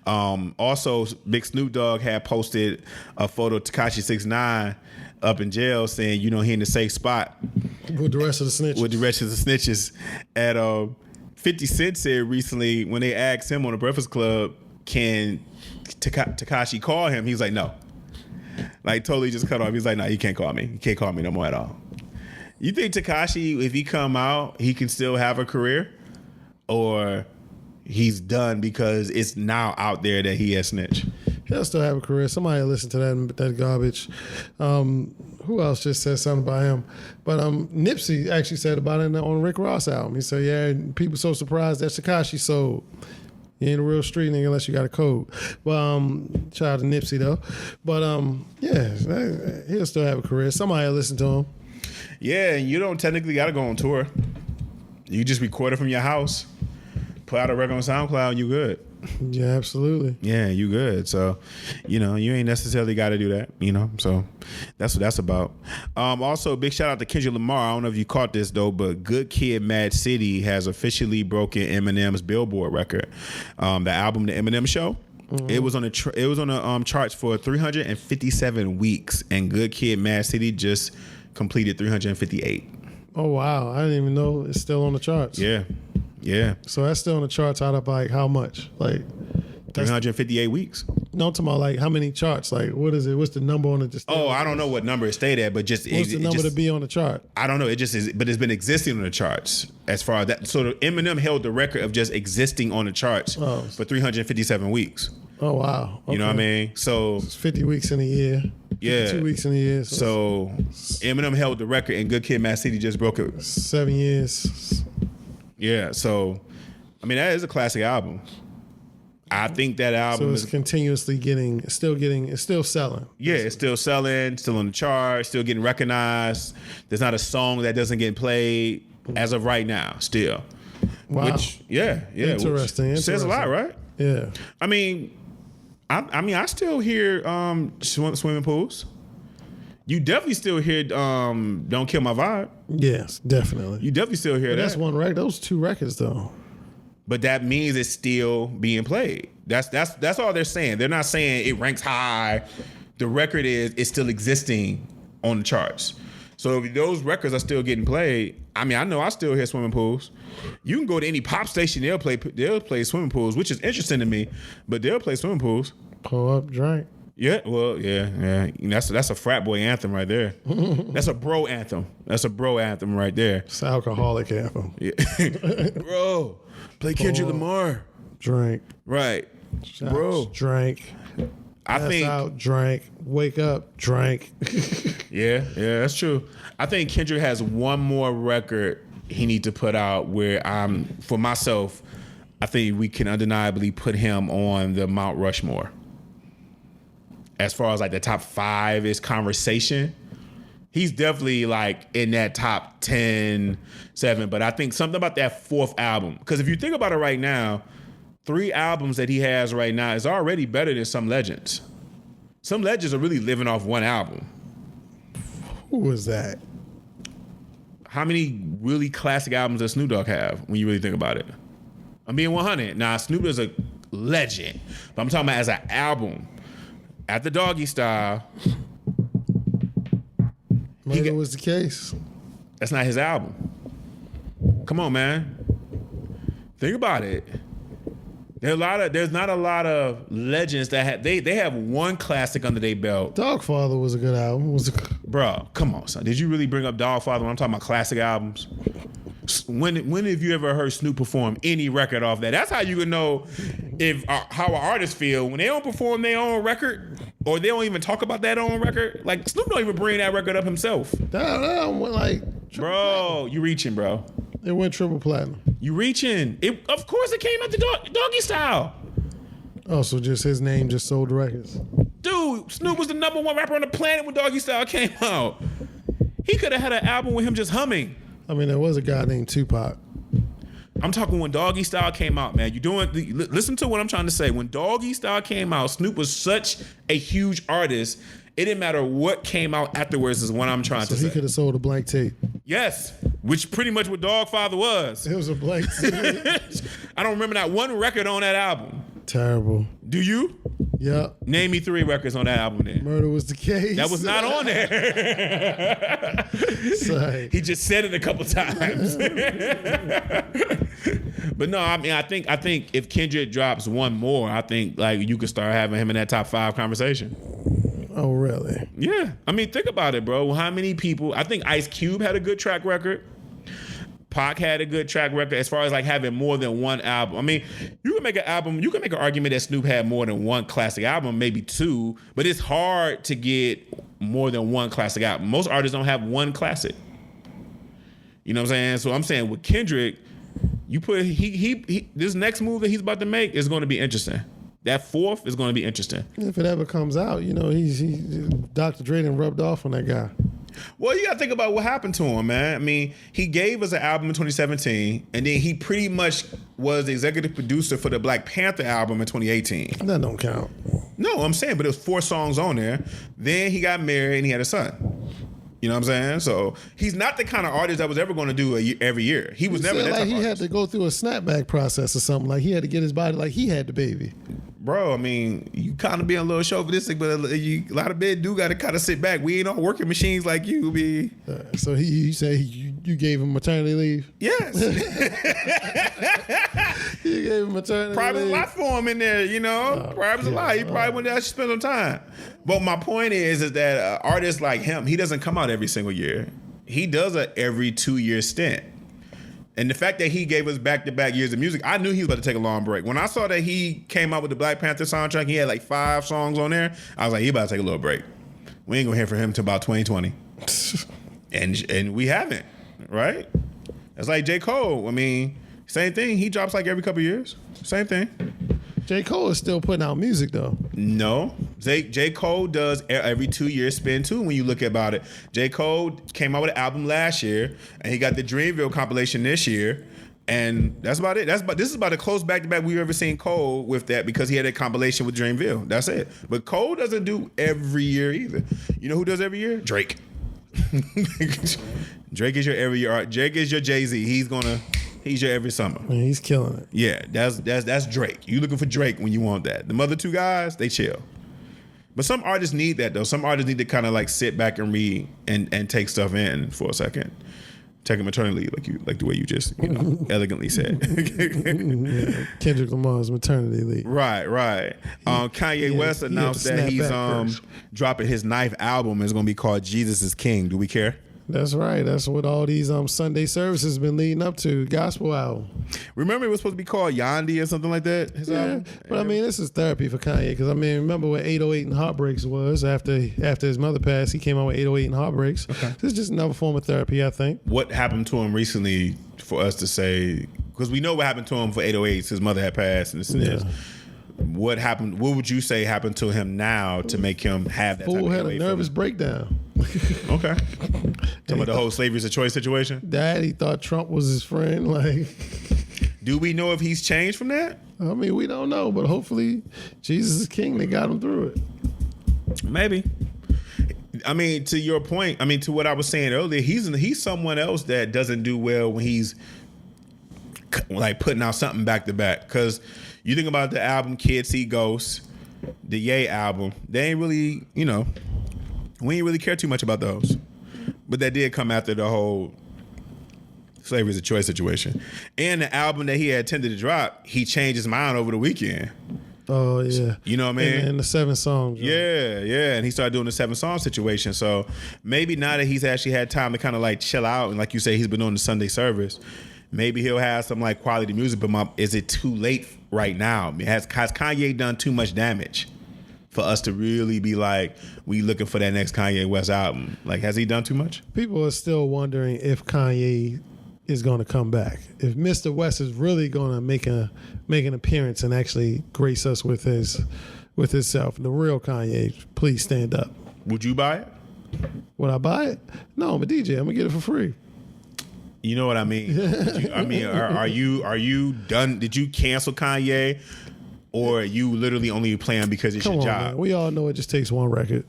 Also, Big Snoop Dogg had posted a photo of Tekashi 6ix9ine up in jail, saying, you know, he in the safe spot with the rest of the snitches. At 50 Cent said recently when they asked him on the Breakfast Club, can Tekashi call him? He's like, no. Like, totally just cut off. He's like, no, you can't call me. You can't call me no more at all. You think Tekashi, if he come out, he can still have a career? Or he's done because it's now out there that he has snitched? He'll still have a career. Somebody listen to that garbage. Who else just said something about him? But Nipsey actually said about it on Rick Ross album. He said, yeah, people so surprised that Tekashi sold. You ain't a real street nigga unless you got a code. But shout out to Nipsey though. But yeah, he'll still have a career. Somebody will listen to him. Yeah, and you don't technically got to go on tour. You just record it from your house, put out a record on SoundCloud, and you good. Yeah, absolutely. Yeah, you good. So, you ain't necessarily got to do that, So that's what that's about. Also, big shout out to Kendrick Lamar. I don't know if you caught this, though, but Good Kid, Mad City has officially broken Eminem's Billboard record. The album, The Eminem Show. Mm-hmm. It was on the charts for 357 weeks, and Good Kid, Mad City just completed 358. Oh, wow. I didn't even know it's still on the charts. Yeah. So that's still on the charts out of like how much? Like 358 weeks. No, I'm talking about like how many charts? Like what is it? What's the number on it? I don't know what number it stayed at, but just what's the number to be on the chart? I don't know. It just is, but it's been existing on the charts as far as that. So Eminem held the record of just existing on the charts for 357 weeks. Oh wow! Okay. You know what I mean? So it's 50 weeks in a year. Yeah, 2 weeks in a year. So Eminem held the record, and Good Kid, Mad City just broke it. 7 years. Yeah, so I mean that is a classic album. I think that album is continuously it's still selling. Yeah, it's still selling, still on the chart, still getting recognized. There's not a song that doesn't get played as of right now, still. Wow. Which, yeah. Interesting. Says a lot, right? Yeah. I mean, I still hear swimming pools. You definitely still hear Don't Kill My Vibe. Yes, definitely. You definitely still hear that. That's one record. Those 2 records though. But that means it's still being played. That's all they're saying. They're not saying it ranks high. The record it's still existing on the charts. So if those records are still getting played, I mean, I know I still hear swimming pools. You can go to any pop station, they'll play swimming pools, which is interesting to me. But they'll play swimming pools. Pull up, drink. Yeah, well, yeah. That's a frat boy anthem right there. That's a bro anthem. That's a bro anthem right there. It's an alcoholic anthem. Yeah. Bro, play Kendrick Lamar. Drink. Right. Shots, bro. Drink. I think out, drank. Wake up, drank. Yeah, that's true. I think Kendrick has one more record he needs to put out where for myself, I think we can undeniably put him on the Mount Rushmore. As far as like the top 5 is conversation, he's definitely like in that top 10, 7. But I think something about that 4th album, because if you think about it right now, 3 albums that he has right now is already better than some legends. Some legends are really living off 1 album. Who was that? How many really classic albums does Snoop Dogg have when you really think about it? I'm being 100. Now, Snoop is a legend, but I'm talking about as an album. At the Doggy Style. Maybe it was the case. That's not his album. Come on, man. Think about it. There's not a lot of legends that have they have 1 classic under their belt. Dogfather was a good album. Bro, come on, son. Did you really bring up Dogfather when I'm talking about classic albums? When have you ever heard Snoop perform any record off that? That's how you can know how an artist feel when they don't perform their own record or they don't even talk about that own record. Like Snoop don't even bring that record up himself. That went like bro, you reaching, bro. It went triple platinum. You reaching. Of course it came out the Doggy Style. Oh, so just his name just sold the records. Dude, Snoop was the number 1 rapper on the planet when Doggy Style came out. He could have had an album with him just humming. I mean, there was a guy named Tupac. I'm talking when Doggy Style came out, man. Listen to what I'm trying to say. When Doggy Style came out, Snoop was such a huge artist. It didn't matter what came out afterwards is what I'm trying to say. So he could have sold a blank tape. Yes, which pretty much what Dogfather was. It was a blank tape. I don't remember not 1 record on that album. Terrible. Do you? Yeah. Name me 3 records on that album then. Murder Was the Case. That was not on there. Sorry. He just said it a couple times. But no, I mean, I think if Kendrick drops one more, I think like you could start having him in that top 5 conversation. Oh, really? Yeah. I mean, think about it, bro. How many people? I think Ice Cube had a good track record. Pac had a good track record as far as like having more than one album. I mean, you can make an argument that Snoop had more than one classic album, maybe 2, but it's hard to get more than one classic album. Most artists don't have one classic. You know what I'm saying? So I'm saying with Kendrick, you put he this next move that he's about to make is going to be interesting. That 4th is going to be interesting. If it ever comes out, you know, he Dr. Dre done rubbed off on that guy. Well, you got to think about what happened to him, man. I mean, he gave us an album in 2017, and then he pretty much was the executive producer for the Black Panther album in 2018. That don't count. No, I'm saying, but it was 4 songs on there. Then he got married and he had a son. You know what I'm saying? So he's not the kind of artist that was ever going to do every year. He was never that type like he of had artist. to go through a snapback process or something. Like he had to get his body like he had the baby. Bro, I mean, you kind of being a little chauvinistic, but a lot of men do got to kind of sit back. We ain't on working machines like you, be. So you say you gave him maternity leave? Yes. You gave him maternity Probably leave. a lot for him in there, you know. Probably a lot. He probably went there to spend some time. But my point is that artists like him, he doesn't come out every single year. He does a every 2-year stint. And the fact that he gave us back-to-back years of music, I knew he was about to take a long break. When I saw that he came out with the Black Panther soundtrack, he had like 5 songs on there, I was like, he about to take a little break. We ain't gonna hear from him till about 2020. and we haven't, right? It's like J. Cole. I mean, same thing. He drops like every couple years. Same thing. J. Cole is still putting out music though. No. J. Cole does every 2-year spin too when you look about it. J. Cole came out with an album last year and he got the Dreamville compilation this year. And that's about it. This is about the close back-to-back we've ever seen Cole with that because he had a compilation with Dreamville. That's it. But Cole doesn't do every year either. You know who does every year? Drake. Drake is your every year art. Drake is your Jay-Z. He's your every summer. Man, he's killing it. Yeah, that's Drake. You looking for Drake when you want that. The other 2 guys, they chill. But some artists need that though. Some artists need to kind of like sit back and read and take stuff in for a second. Take a maternity leave, like the way you just elegantly said. Yeah, Kendrick Lamar's maternity leave. Right. Kanye West announced that he's dropping his 9th album. It's gonna be called Jesus is King. Do we care? That's right. That's what all these Sunday services been leading up to. Gospel album. Remember it was supposed to be called Yandi or something like that? His album? But I mean, this is therapy for Kanye because I mean, remember what 808 and Heartbreaks was after his mother passed? He came out with 808 and Heartbreaks. Okay. This is just another form of therapy, I think. What happened to him recently for us to say? Because we know what happened to him for 808s. His mother had passed, and this and this. What happened? What would you say happened to him now to make him have that? Fool had a nervous breakdown. Okay. Talking about the whole slavery is a choice situation. Dad, he thought Trump was his friend. Like, do we know if he's changed from that? I mean, we don't know, but hopefully, Jesus is King. They got him through it. Maybe. I mean, to your point. I mean, to what I was saying earlier, he's someone else that doesn't do well when he's like putting out something back to back. Because you think about the album Kids See Ghosts, the Ye album, they ain't really, we ain't really care too much about those. But that did come after the whole slavery is a choice situation. And the album that he had intended to drop, he changed his mind over the weekend. Oh, yeah. You know what I mean? And the 7 songs. Right? Yeah. And he started doing the 7-song situation. So maybe now that he's actually had time to kind of like chill out, and like you say, he's been doing the Sunday service, maybe he'll have some like quality music, but is it too late right now? I mean, has Kanye done too much damage for us to really be like, we looking for that next Kanye West album? Like, has he done too much? People are still wondering if Kanye is going to come back. If Mr. West is really going to make an appearance and actually grace us with himself, the real Kanye, please stand up. Would you buy it? Would I buy it? No, I'm a DJ. I'm gonna get it for free. You know what I mean? Are you done? Did you cancel Kanye, or are you literally only playing because it's your job? Man. We all know it just takes one record.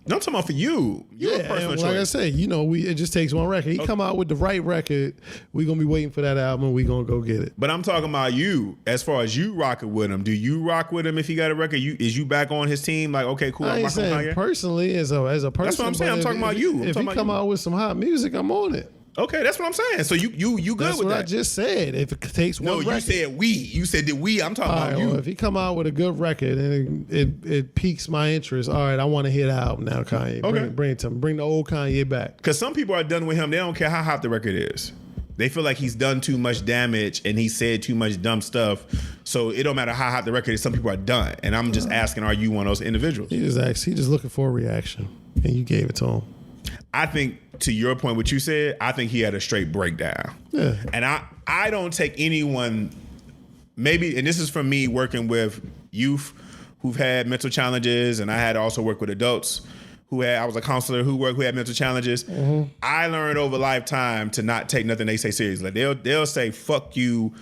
No, I'm talking about for you. Your personal and choice. like I said, it just takes one record. He come out with the right record, we gonna be waiting for that album. We gonna go get it. But I'm talking about you. As far as you rocking with him, do you rock with him if he got a record? Is you back on his team? Like, okay, cool. I ain't saying personally as a person. That's what I'm saying. I'm talking about you. If he come out with some hot music, I'm on it. Okay, that's what I'm saying. So you good That's with what that? I just said. If it takes one record. No, you said we. You said that we. I'm talking about you. Well, if he come out with a good record and it piques my interest, all right, I want to hear the album now, Kanye. Okay. Bring it to him. Bring the old Kanye back. Because some people are done with him. They don't care how hot the record is. They feel like he's done too much damage and he said too much dumb stuff. So it don't matter how hot the record is. Some people are done. And I'm just asking, are you one of those individuals? He just looking for a reaction, and you gave it to him. I think, to your point, what you said, I think he had a straight breakdown. Yeah. And I don't take anyone, maybe, and this is from me working with youth who've had mental challenges, and I had to also work with adults I was a counselor who had mental challenges. Mm-hmm. I learned over lifetime to not take nothing they say seriously. Like they'll say, fuck you,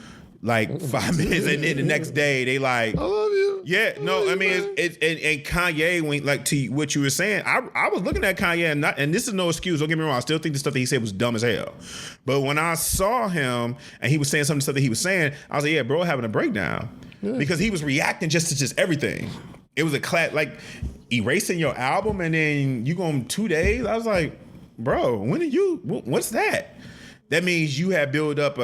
like 5 minutes, and then the next day they like, I love you. Yeah, no, I mean, and Kanye, when, like, to what you were saying, I was looking at Kanye, and this is no excuse, don't get me wrong, I still think the stuff that he said was dumb as hell. But when I saw him, and he was saying some of the stuff that he was saying, I was like, yeah, bro, having a breakdown. Yeah. Because he was reacting to everything. It was a like, erasing your album, and then you go on 2 days, I was like, bro, what's that? That means you had built up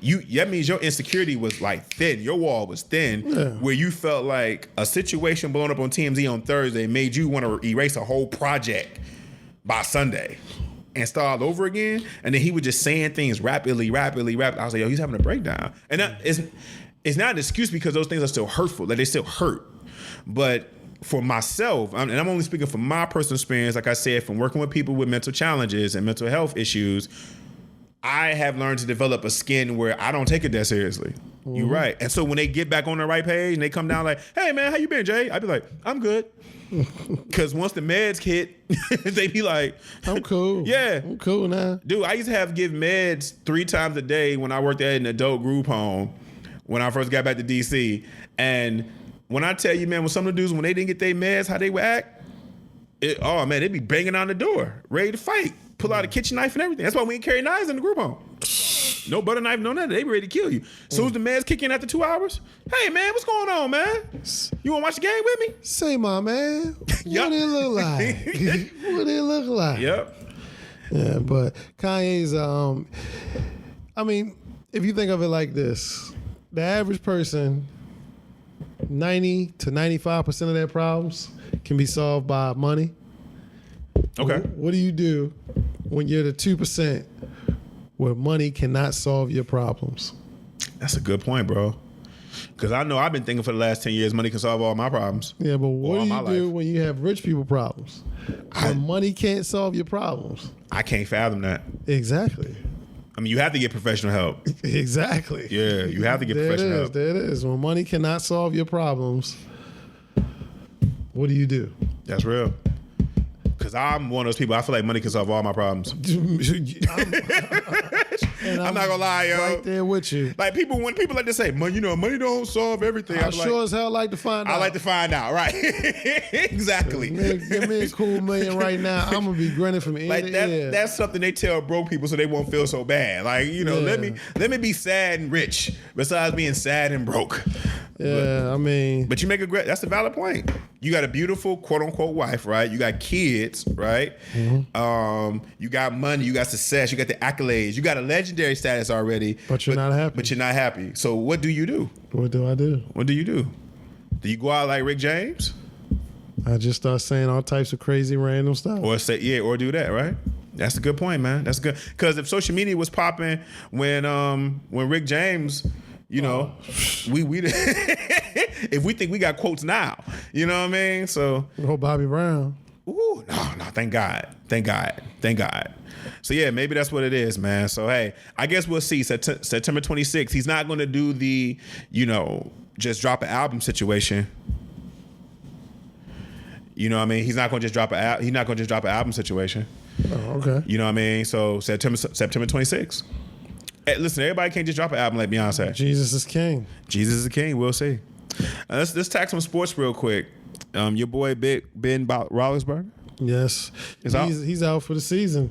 that means your insecurity was like thin. Your wall was thin, where you felt like a situation blowing up on TMZ on Thursday made you want to erase a whole project by Sunday and start all over again. And then he was just saying things rapidly. I was like, yo, he's having a breakdown. And it's not an excuse, because those things are still hurtful. Like, they still hurt. But for myself, and I'm only speaking from my personal experience, like I said, from working with people with mental challenges and mental health issues, I have learned to develop a skin where I don't take it that seriously. Mm-hmm. You're right. And so when they get back on the right page and they come down like, hey man, how you been, Jay? I'd be like, I'm good. Because once the meds hit, they be like, I'm cool. Yeah. I'm cool now. Dude, I used to have to give meds 3 times a day when I worked at an adult group home when I first got back to DC. And when I tell you, man, when some of the dudes, when they didn't get their meds, how they would act, they'd be banging on the door, ready to fight. Pull out a kitchen knife and everything. That's why we ain't carry knives in the group home. No butter knife, no nothing. They be ready to kill you. As soon as the meds kick in after 2 hours, hey man, what's going on, man? You want to watch the game with me? Say, my man, Yep. what it look like? What it look like? Yep. Yeah, but Kanye's, I mean, if you think of it like this, the average person, 90 to 95% of their problems can be solved by money. Okay. What do you do when you're the 2% where money cannot solve your problems? That's a good point, bro. Because I know I've been thinking for the last 10 years, money can solve all my problems. Yeah, but what do you do life. when you have rich people problems? When money can't solve your problems. I can't fathom that. Exactly. I mean, you have to get professional help. Exactly. Yeah, you have to get professional help. There it is. When money cannot solve your problems, what do you do? That's real. Because I'm one of those people, I feel like money can solve all my problems. I'm not gonna lie, yo. Right there with you. Like when people like to say, money don't solve everything. I sure as hell like to find out. I like to find out, right? Exactly. Give me a cool million right now. I'm gonna be grinning from ear Like to that, ear. that's something they tell broke people so they won't feel so bad. Like, let me be sad and rich besides being sad and broke. Yeah, I mean, But you make that's a valid point. You got a beautiful quote unquote wife, right? You got kids, right? Mm-hmm. You got money, you got success, you got the accolades, you got a legendary status already. But you're not happy. But you're not happy. So what do you do? What do I do? What do you do? Do you go out like Rick James? I just start saying all types of crazy random stuff. Or do that, right? That's a good point, man. That's good. Because if social media was popping when Rick James, we if we think we got quotes now, you know what I mean? So Bobby Brown. Ooh, no, thank God. So yeah, maybe that's what it is, man. So hey, I guess we'll see. September 26th, he's not going to do the, just drop an album situation. You know what I mean? He's not going to just drop an album situation. Oh, okay. You know what I mean? So September 26th. Hey, listen, everybody can't just drop an album like Beyonce. Jesus is king. Jesus is king. We'll see. Let's tack some sports real quick. Your boy Ben Roethlisberger. Yes. He's out? He's out for the season.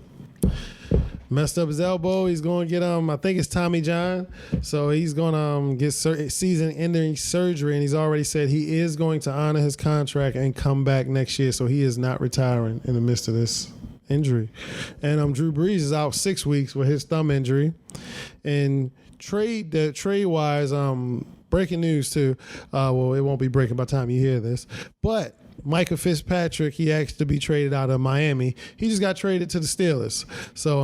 Messed up his elbow. He's going to get I think it's Tommy John. So he's going to get season-ending surgery, and he's already said he is going to honor his contract and come back next year. So he is not retiring in the midst of this injury. And Drew Brees is out 6 weeks with his thumb injury. And trade-wise, breaking news too. Well, it won't be breaking by the time you hear this, but Micah Fitzpatrick, he asked to be traded out of Miami. He just got traded to the Steelers. So,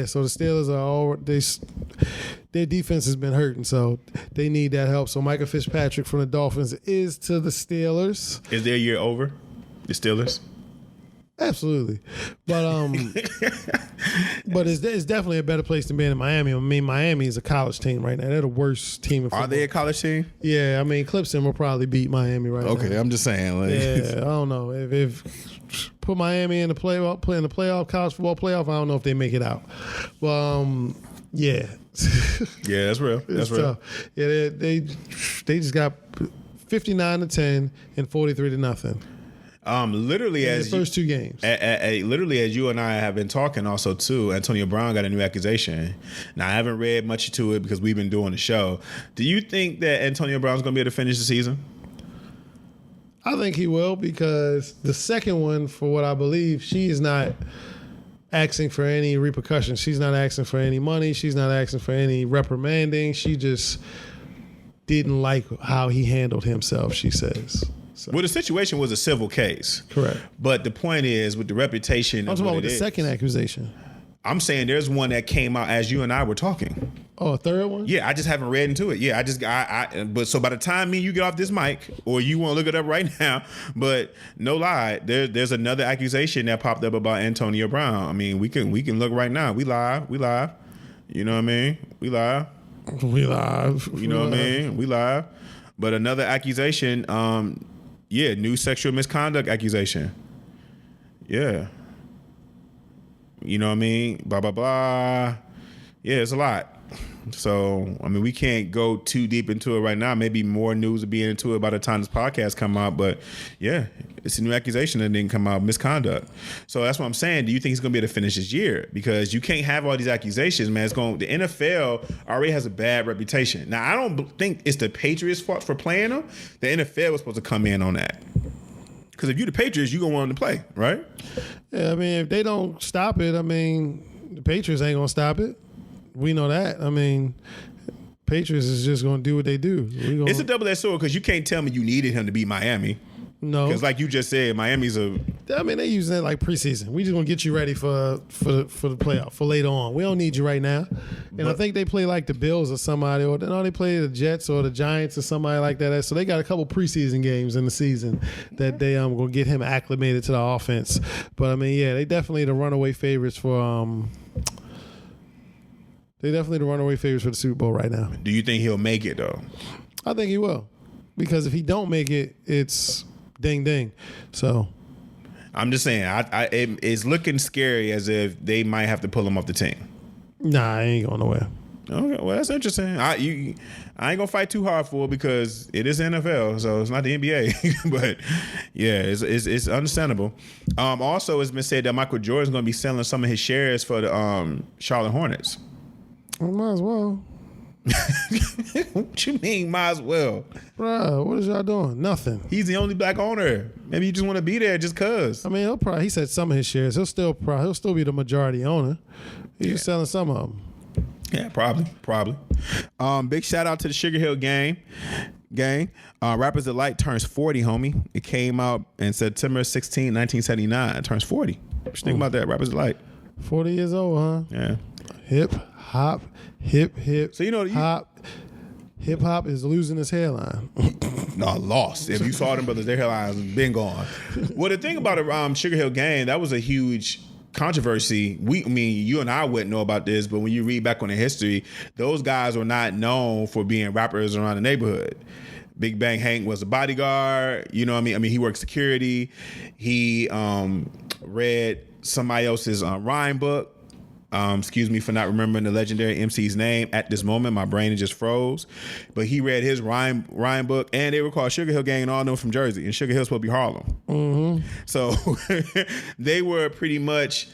so the Steelers are their defense has been hurting, so they need that help. So Micah Fitzpatrick from the Dolphins is to the Steelers. Is their year over? The Steelers? Absolutely, but but it's definitely a better place than being in Miami. I mean, Miami is a college team right now. They're the worst team in football. Are they a college team? Yeah, I mean, Clemson will probably beat Miami right now. Okay, I'm just saying. Like, yeah, I don't know if put Miami in the playoff, play in the playoff, college football playoff. I don't know if they make it out. Well, yeah, yeah, that's real. That's real. Tough. Yeah, they just got 59-10 and 43-0. Literally in as the first two games. Literally as you and I have been talking also too, Antonio Brown got a new accusation. Now I haven't read much to it because we've been doing the show. Do you think that Antonio Brown's going to be able to finish the season? I think he will, because the second one, for what I believe, she is not asking for any repercussions. She's not asking for any money. She's not asking for any reprimanding. She just didn't like how he handled himself, she says. So. Well, the situation was a civil case. Correct. But the point is, with the reputation... I'm talking about with the second accusation. I'm saying there's one that came out as you and I were talking. Oh, a third one? Yeah, I just haven't read into it. Yeah, but so by the time you get off this mic, or you want to look it up right now, but no lie, there's another accusation that popped up about Antonio Brown. I mean, we can look right now. We live. You know what I mean? We live. You know what I mean? We live. But another accusation, new sexual misconduct accusation. Yeah. You know what I mean? Blah, blah, blah. Yeah, it's a lot. So, I mean, we can't go too deep into it right now. Maybe more news will be into it by the time this podcast come out. But, yeah, it's a new accusation that didn't come out, misconduct. So that's what I'm saying. Do you think he's going to be able to finish this year? Because you can't have all these accusations, man. The NFL already has a bad reputation. Now, I don't think it's the Patriots' fault for playing them. The NFL was supposed to come in on that. Because if you're the Patriots, you're going to want them to play, right? Yeah, I mean, if they don't stop it, I mean, the Patriots ain't going to stop it. We know that. I mean, Patriots is just going to do what they do. It's a double-edged sword because you can't tell me you needed him to beat Miami. No. Because like you just said, Miami's they using that like preseason. We just going to get you ready for the playoff, for later on. We don't need you right now. And I think they play like the Bills or somebody, or they play the Jets or the Giants or somebody like that. So they got a couple preseason games in the season that they going to get him acclimated to the offense. But I mean, yeah, they definitely the runaway favorites for the Super Bowl right now. Do you think he'll make it though? I think he will, because if he don't make it, it's ding ding. So I'm just saying, it's looking scary as if they might have to pull him off the team. Nah, I ain't going nowhere. Okay, well that's interesting. I ain't gonna fight too hard for it because it is NFL, so it's not the NBA. But yeah, it's understandable. Also, it's been said that Michael Jordan's gonna be selling some of his shares for the Charlotte Hornets. Well, might as well. What you mean, might as well? Bruh, what is y'all doing? Nothing. He's the only black owner. Maybe you just want to be there just cuz. I mean, he said some of his shares. He'll still be the majority owner. He's just selling some of them. Yeah, probably. Big shout out to the Sugar Hill gang. Rappers Delight turns 40, homie. It came out in September 16, 1979. It turns 40. What you think about that, Rappers Delight? 40 years old, huh? Yeah. Hip hop. So hip hop is losing its hairline. No, lost. If you saw them brothers, their hairlines been gone. Well, the thing about the Sugar Hill gang, that was a huge controversy. You and I wouldn't know about this, but when you read back on the history, those guys were not known for being rappers around the neighborhood. Big Bang Hank was a bodyguard. You know what I mean? I mean, he worked security. He read somebody else's rhyme book. Excuse me for not remembering the legendary MC's name at this moment. My brain just froze. But he read his rhyme book, and they were called Sugar Hill Gang, and all of them from Jersey. And Sugar Hill's supposed to be Harlem. Mm-hmm. So they were pretty much,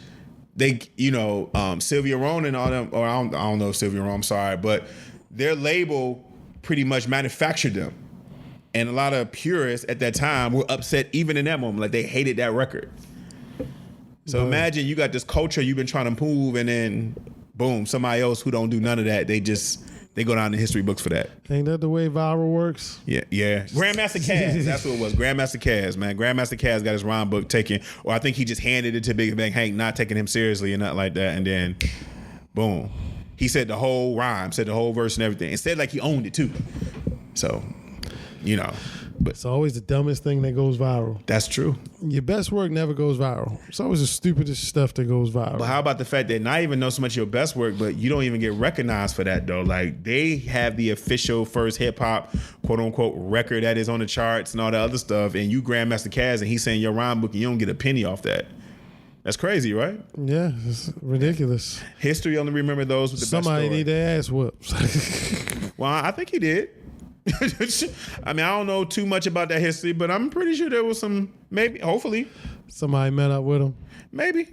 Sylvia Ronan and all them, or I don't know if Sylvia Ronan, I'm sorry, but their label pretty much manufactured them. And a lot of purists at that time were upset even in that moment. Like, they hated that record. So imagine you got this culture you've been trying to move, and then boom, somebody else who don't do none of that, they go down in the history books for that. Ain't that the way viral works? Yeah. Grandmaster Caz, that's what it was. Grandmaster Caz, man. Grandmaster Caz got his rhyme book taken, or I think he just handed it to Big Bang Hank, not taking him seriously and nothing like that, and then boom. He said the whole rhyme, said the whole verse and everything, and said like he owned it too. So, but it's always the dumbest thing that goes viral. That's true. Your best work never goes viral. It's always the stupidest stuff that goes viral. But how about the fact that not even know so much your best work, but you don't even get recognized for that though? Like, they have the official first hip hop quote unquote record that is on the charts and all that other stuff, and you Grandmaster Caz, and he's saying your rhyme book and you don't get a penny off that. That's crazy, right? Yeah, it's ridiculous. History only remember those with the Somebody best story. need their ass whooped. Well, I think he did. I mean, I don't know too much about that history, but I'm pretty sure there was some, maybe, hopefully. Somebody met up with him. Maybe.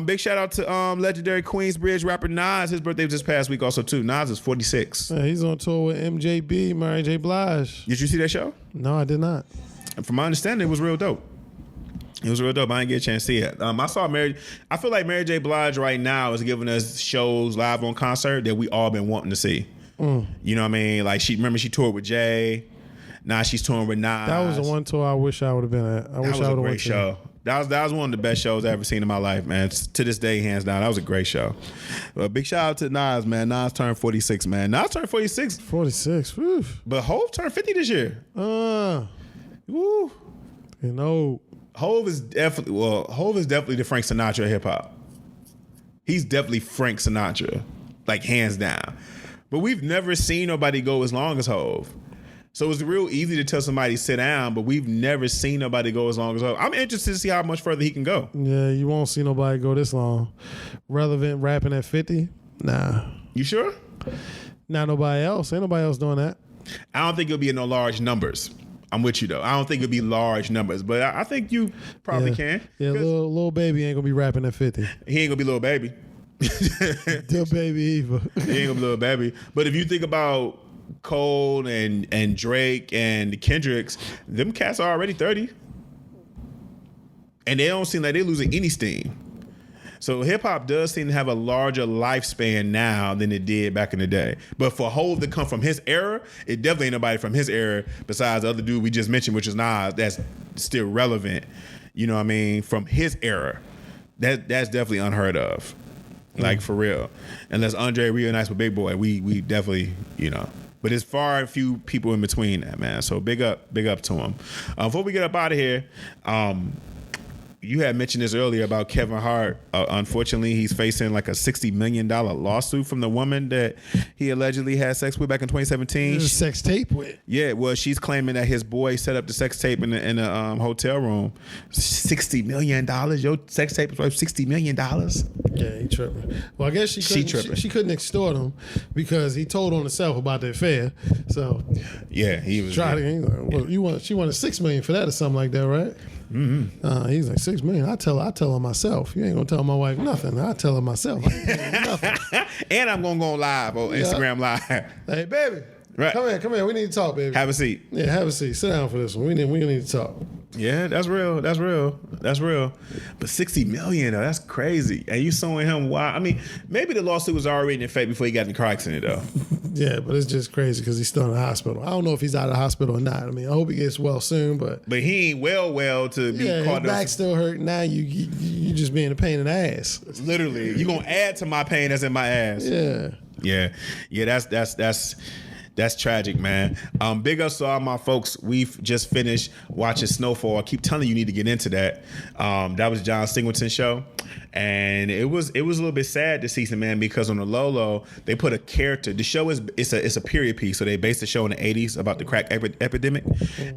Big shout out to legendary Queensbridge rapper Nas. His birthday was this past week also too. Nas is 46. Yeah, he's on tour with MJB, Mary J. Blige. Did you see that show? No, I did not. From my understanding, it was real dope. It was real dope. I didn't get a chance to see it. I feel like Mary J. Blige right now is giving us shows live on concert that we all been wanting to see. You know what I mean? Like, she toured with Jay. Now she's touring with Nas. That was the one tour I wish I would have been at. I wish I would have went to. That was a great show. That was one of the best shows I've ever seen in my life, man. To this day, hands down, that was a great show. Big shout out to Nas, man. Nas turned 46, man. Nas turned 46. 46. Woo. But Hov turned 50 this year. Woo. You know, Hov is definitely the Frank Sinatra of hip hop. He's definitely Frank Sinatra, like hands down. But we've never seen nobody go as long as Hov. So it's real easy to tell somebody sit down, but we've never seen nobody go as long as Hov. I'm interested to see how much further he can go. Yeah, you won't see nobody go this long. Relevant rapping at 50? Nah. You sure? Not nobody else. Ain't nobody else doing that. I don't think it'll be in no large numbers. I'm with you though. I don't think it'll be large numbers, but I think you probably can. Yeah, little baby ain't gonna be rapping at 50. He ain't gonna be Lil Baby. Lil Baby either. He ain't gonna be Lil Baby. But if you think about Cole and Drake and the Kendricks, them cats are already 30. And they don't seem like they're losing any steam. So hip hop does seem to have a larger lifespan now than it did back in the day. But for Hov to come from his era, it definitely ain't nobody from his era besides the other dude we just mentioned, which is Nas, that's still relevant. You know what I mean? From his era. That's definitely unheard of. Like, for real. Unless Andre reunites with Big Boy, we definitely, But it's far and few people in between that, man. So big up to him. Before we get up out of here, you had mentioned this earlier about Kevin Hart. Unfortunately, he's facing like a $60 million lawsuit from the woman that he allegedly had sex with back in 2017. There's a sex tape with. Yeah, well, she's claiming that his boy set up the sex tape in a hotel room. $60 million? Your sex tape is worth $60 million? Yeah, he tripping. Well, I guess she couldn't extort him because he told on himself about the affair. So yeah, he was she wanted $6 million for that or something like that, right? Mm-hmm. He's like, $6 million. I tell her myself. You ain't gonna tell my wife nothing. I tell her myself. Nothing. And I'm gonna go live on Instagram Live. Hey, baby. Right. Come here. We need to talk, baby. Have a seat. Yeah, have a seat. Sit down for this one. We need to talk. Yeah, that's real. But $60 million, though, that's crazy. And you suing him? Why? I mean, maybe the lawsuit was already in effect before he got in the car accident, though. Yeah, but it's just crazy because he's still in the hospital. I don't know if he's out of the hospital or not. I mean, I hope he gets well soon, but he ain't well to be caught. His back's still hurt. Now you just being a pain in the ass. Literally, you gonna add to my pain that's in my ass. Yeah. That's tragic, man. Big ups to all my folks. We've just finished watching Snowfall. I keep telling you need to get into that. That was John Singleton's show. And it was a little bit sad to see some, man, because on the low, they put a character. The show it's a period piece, so they based the show in the 80s about the crack epidemic,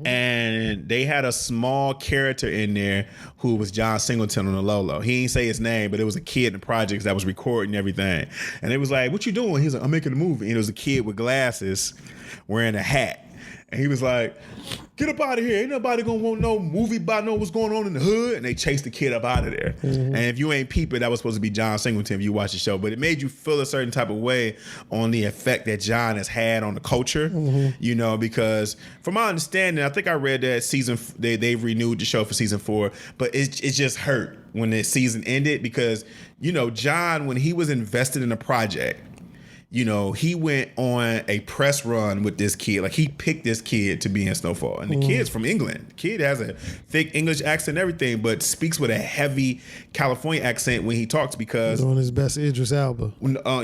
and they had a small character in there who was John Singleton on the low. He didn't say his name, but it was a kid in the projects that was recording everything, and it was like, "What you doing?" He's like, "I'm making a movie," and it was a kid with glasses, wearing a hat. And he was like, "Get up out of here. Ain't nobody gonna want no movie about know what's going on in the hood." And they chased the kid up out of there. And if you ain't peep it, that was supposed to be John Singleton if you watch the show. But it made you feel a certain type of way on the effect that John has had on the culture. You know, because from my understanding, I think I read that they've renewed the show for season 4, but it just hurt when the season ended because, you know, John, when he was invested in a project, you know, he went on a press run with this kid. Like, he picked this kid to be in Snowfall. And the kid's from England. The kid has a thick English accent and everything, but speaks with a heavy California accent when he talks because... Doing his best Idris Elba.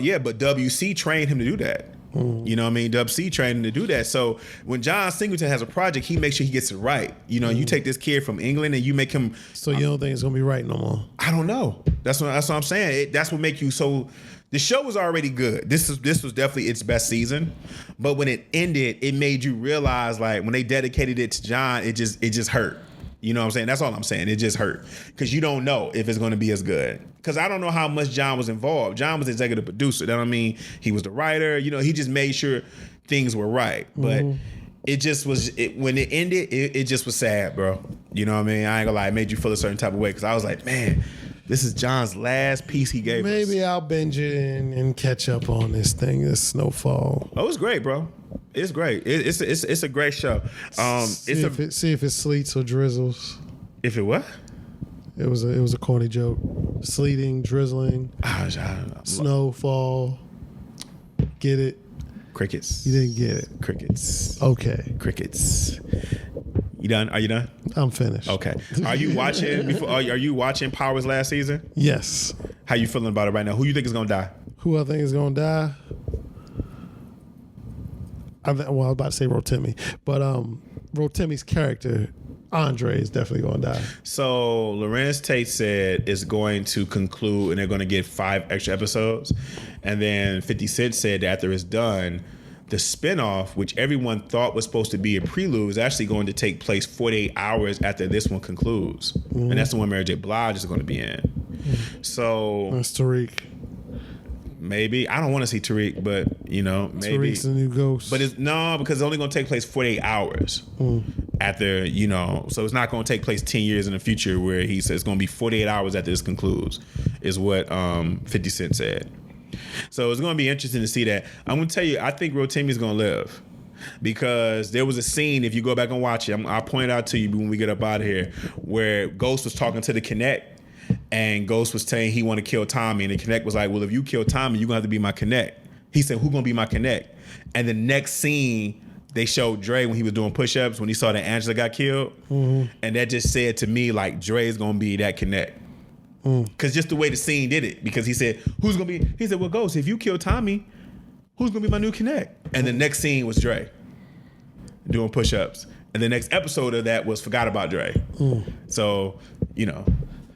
Yeah, but WC trained him to do that. You know what I mean? WC trained him to do that. So when John Singleton has a project, he makes sure he gets it right. You know, you take this kid from England and you make him... So you don't think it's going to be right no more? I don't know. That's what I'm saying. That's what make you so... The show was already good. This was definitely its best season, but when it ended, it made you realize, like, when they dedicated it to John, it just hurt. You know what I'm saying? That's all I'm saying. It just hurt because you don't know if it's going to be as good. Because I don't know how much John was involved. John was the executive producer. That, I mean, he was the writer. You know, he just made sure things were right. But it just was. When it ended, it just was sad, bro. You know what I mean? I ain't gonna lie. It made you feel a certain type of way because I was like, man. This is John's last piece he gave us. Maybe I'll binge it and catch up on this thing, this Snowfall. Oh, it's great, bro. It's great. It's a great show. See if it sleets or drizzles. If it what? It was a corny joke. Sleeting, drizzling, snowfall. Get it? Crickets. You didn't get it. Crickets. Okay. Crickets. You done? Are you done? I'm finished. Okay. Are you watching Are you watching Power's last season? Yes. How you feeling about it right now? Who you think is gonna die? Who I think is gonna die? I was about to say Rotimi, but Rotimi's character, Andre, is definitely gonna die. So Lorenz Tate said it's going to conclude and they're gonna get 5 extra episodes. And then 50 Cent said that after it's done, the spinoff, which everyone thought was supposed to be a prelude, is actually going to take place 48 hours after this one concludes. And that's the one Mary J. Blige is going to be in. So that's Tariq. Maybe. I don't want to see Tariq, but, you know, maybe. Tariq's the new ghost. But because it's only going to take place 48 hours after, you know, so it's not going to take place 10 years in the future where he says it's going to be 48 hours after this concludes, is what 50 Cent said. So it's going to be interesting to see that. I'm going to tell you, I think Rotimi's going to live because there was a scene, if you go back and watch it, I'll point it out to you when we get up out of here, where Ghost was talking to the Connect and Ghost was saying he want to kill Tommy, and the Connect was like, well, if you kill Tommy, you're going to have to be my Connect. He said, who's going to be my Connect? And the next scene, they showed Dre when he was doing push-ups when he saw that Angela got killed. And that just said to me, like, Dre's going to be that Connect. Because just the way the scene did it, because he said, who's gonna be? He said, well, Ghost, if you kill Tommy, who's gonna be my new Connect? And the next scene was Dre doing push-ups, and the next episode of that was Forgot About Dre. So, you know,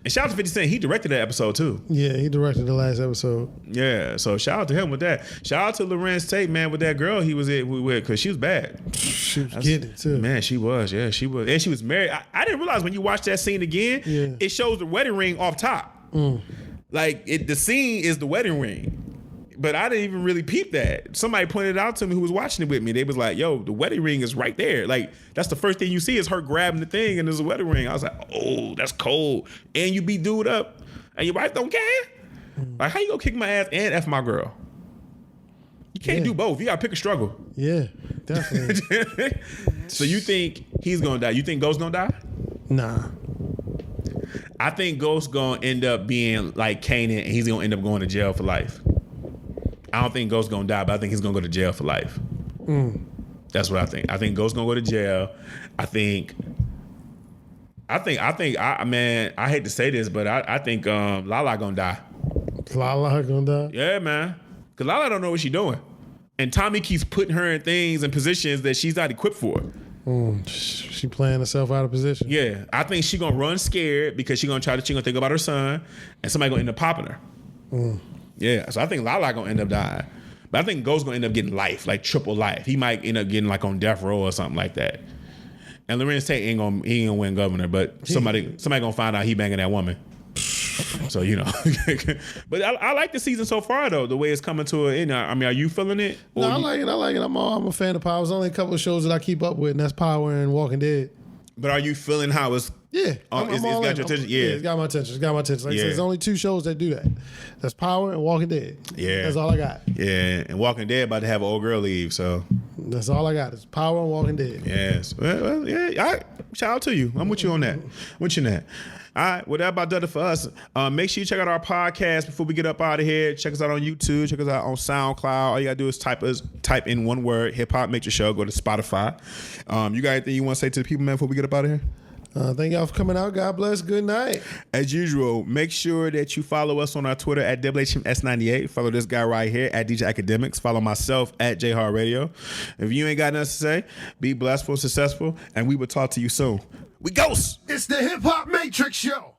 and shout out to 50 Cent, he directed that episode too. Yeah, he directed the last episode. Yeah, so shout out to him with that. Shout out to Lorenz Tate, man, with that girl he was with, because she was bad. She was getting it too. Man, she was. Yeah, she was. And she was married. I didn't realize when you watch that scene again, it shows the wedding ring off top. Like, the scene is the wedding ring. But I didn't even really peep that. Somebody pointed it out to me who was watching it with me. They was like, yo, the wedding ring is right there. Like, that's the first thing you see is her grabbing the thing and there's a wedding ring. I was like, oh, that's cold. And you beat dude up and your wife don't care? Like, how you gonna kick my ass and F my girl? You can't do both. You gotta pick a struggle. Yeah, definitely. So you think he's gonna die? You think Ghost's gonna die? Nah. I think Ghost's gonna end up being like Kanan and he's gonna end up going to jail for life. I don't think Ghost's gonna die, but I think he's gonna go to jail for life. That's what I think. I think Ghost's gonna go to jail. I man, I hate to say this, but I think Lala gonna die. Lala gonna die? Yeah, man. Cause Lala don't know what she's doing. And Tommy keeps putting her in things and positions that she's not equipped for. She playing herself out of position. Yeah, I think she gonna run scared because she gonna think about her son, and somebody gonna end up popping her. Yeah, so I think Lala gonna end up dying, but I think Ghost gonna end up getting life, like triple life. He might end up getting like on death row or something like that. And Lorenz Tate ain't gonna win governor, but somebody gonna find out he banging that woman. So but I like the season so far though. The way it's coming to it. I mean, are you feeling it? No, I like it. I'm a fan of Power. There's only a couple of shows that I keep up with, and that's Power and Walking Dead. But are you feeling how it's? Yeah, it's got your attention. Yeah, it's got my attention. Like I said, there's only 2 shows that do that. That's Power and Walking Dead. Yeah, that's all I got. Yeah, and Walking Dead about to have an old girl leave, so that's all I got. It's Power and Walking Dead. Yes. Well, yeah. All right. Shout out to you. I'm with you on that. With you on that. All right, well, that about done it for us. Make sure you check out our podcast before we get up out of here. Check us out on YouTube. Check us out on SoundCloud. All you got to do is type in one word, Hip Hop Matrix Show. Go to Spotify. You got anything you want to say to the people, man, before we get up out of here? Thank y'all for coming out. God bless. Good night. As usual, make sure that you follow us on our Twitter at WHMS98. Follow this guy right here at DJ Akademiks. Follow myself at J.Hall Radio. If you ain't got nothing to say, be blessful, successful, and we will talk to you soon. We ghost. It's the Hip Hop Matrix Show.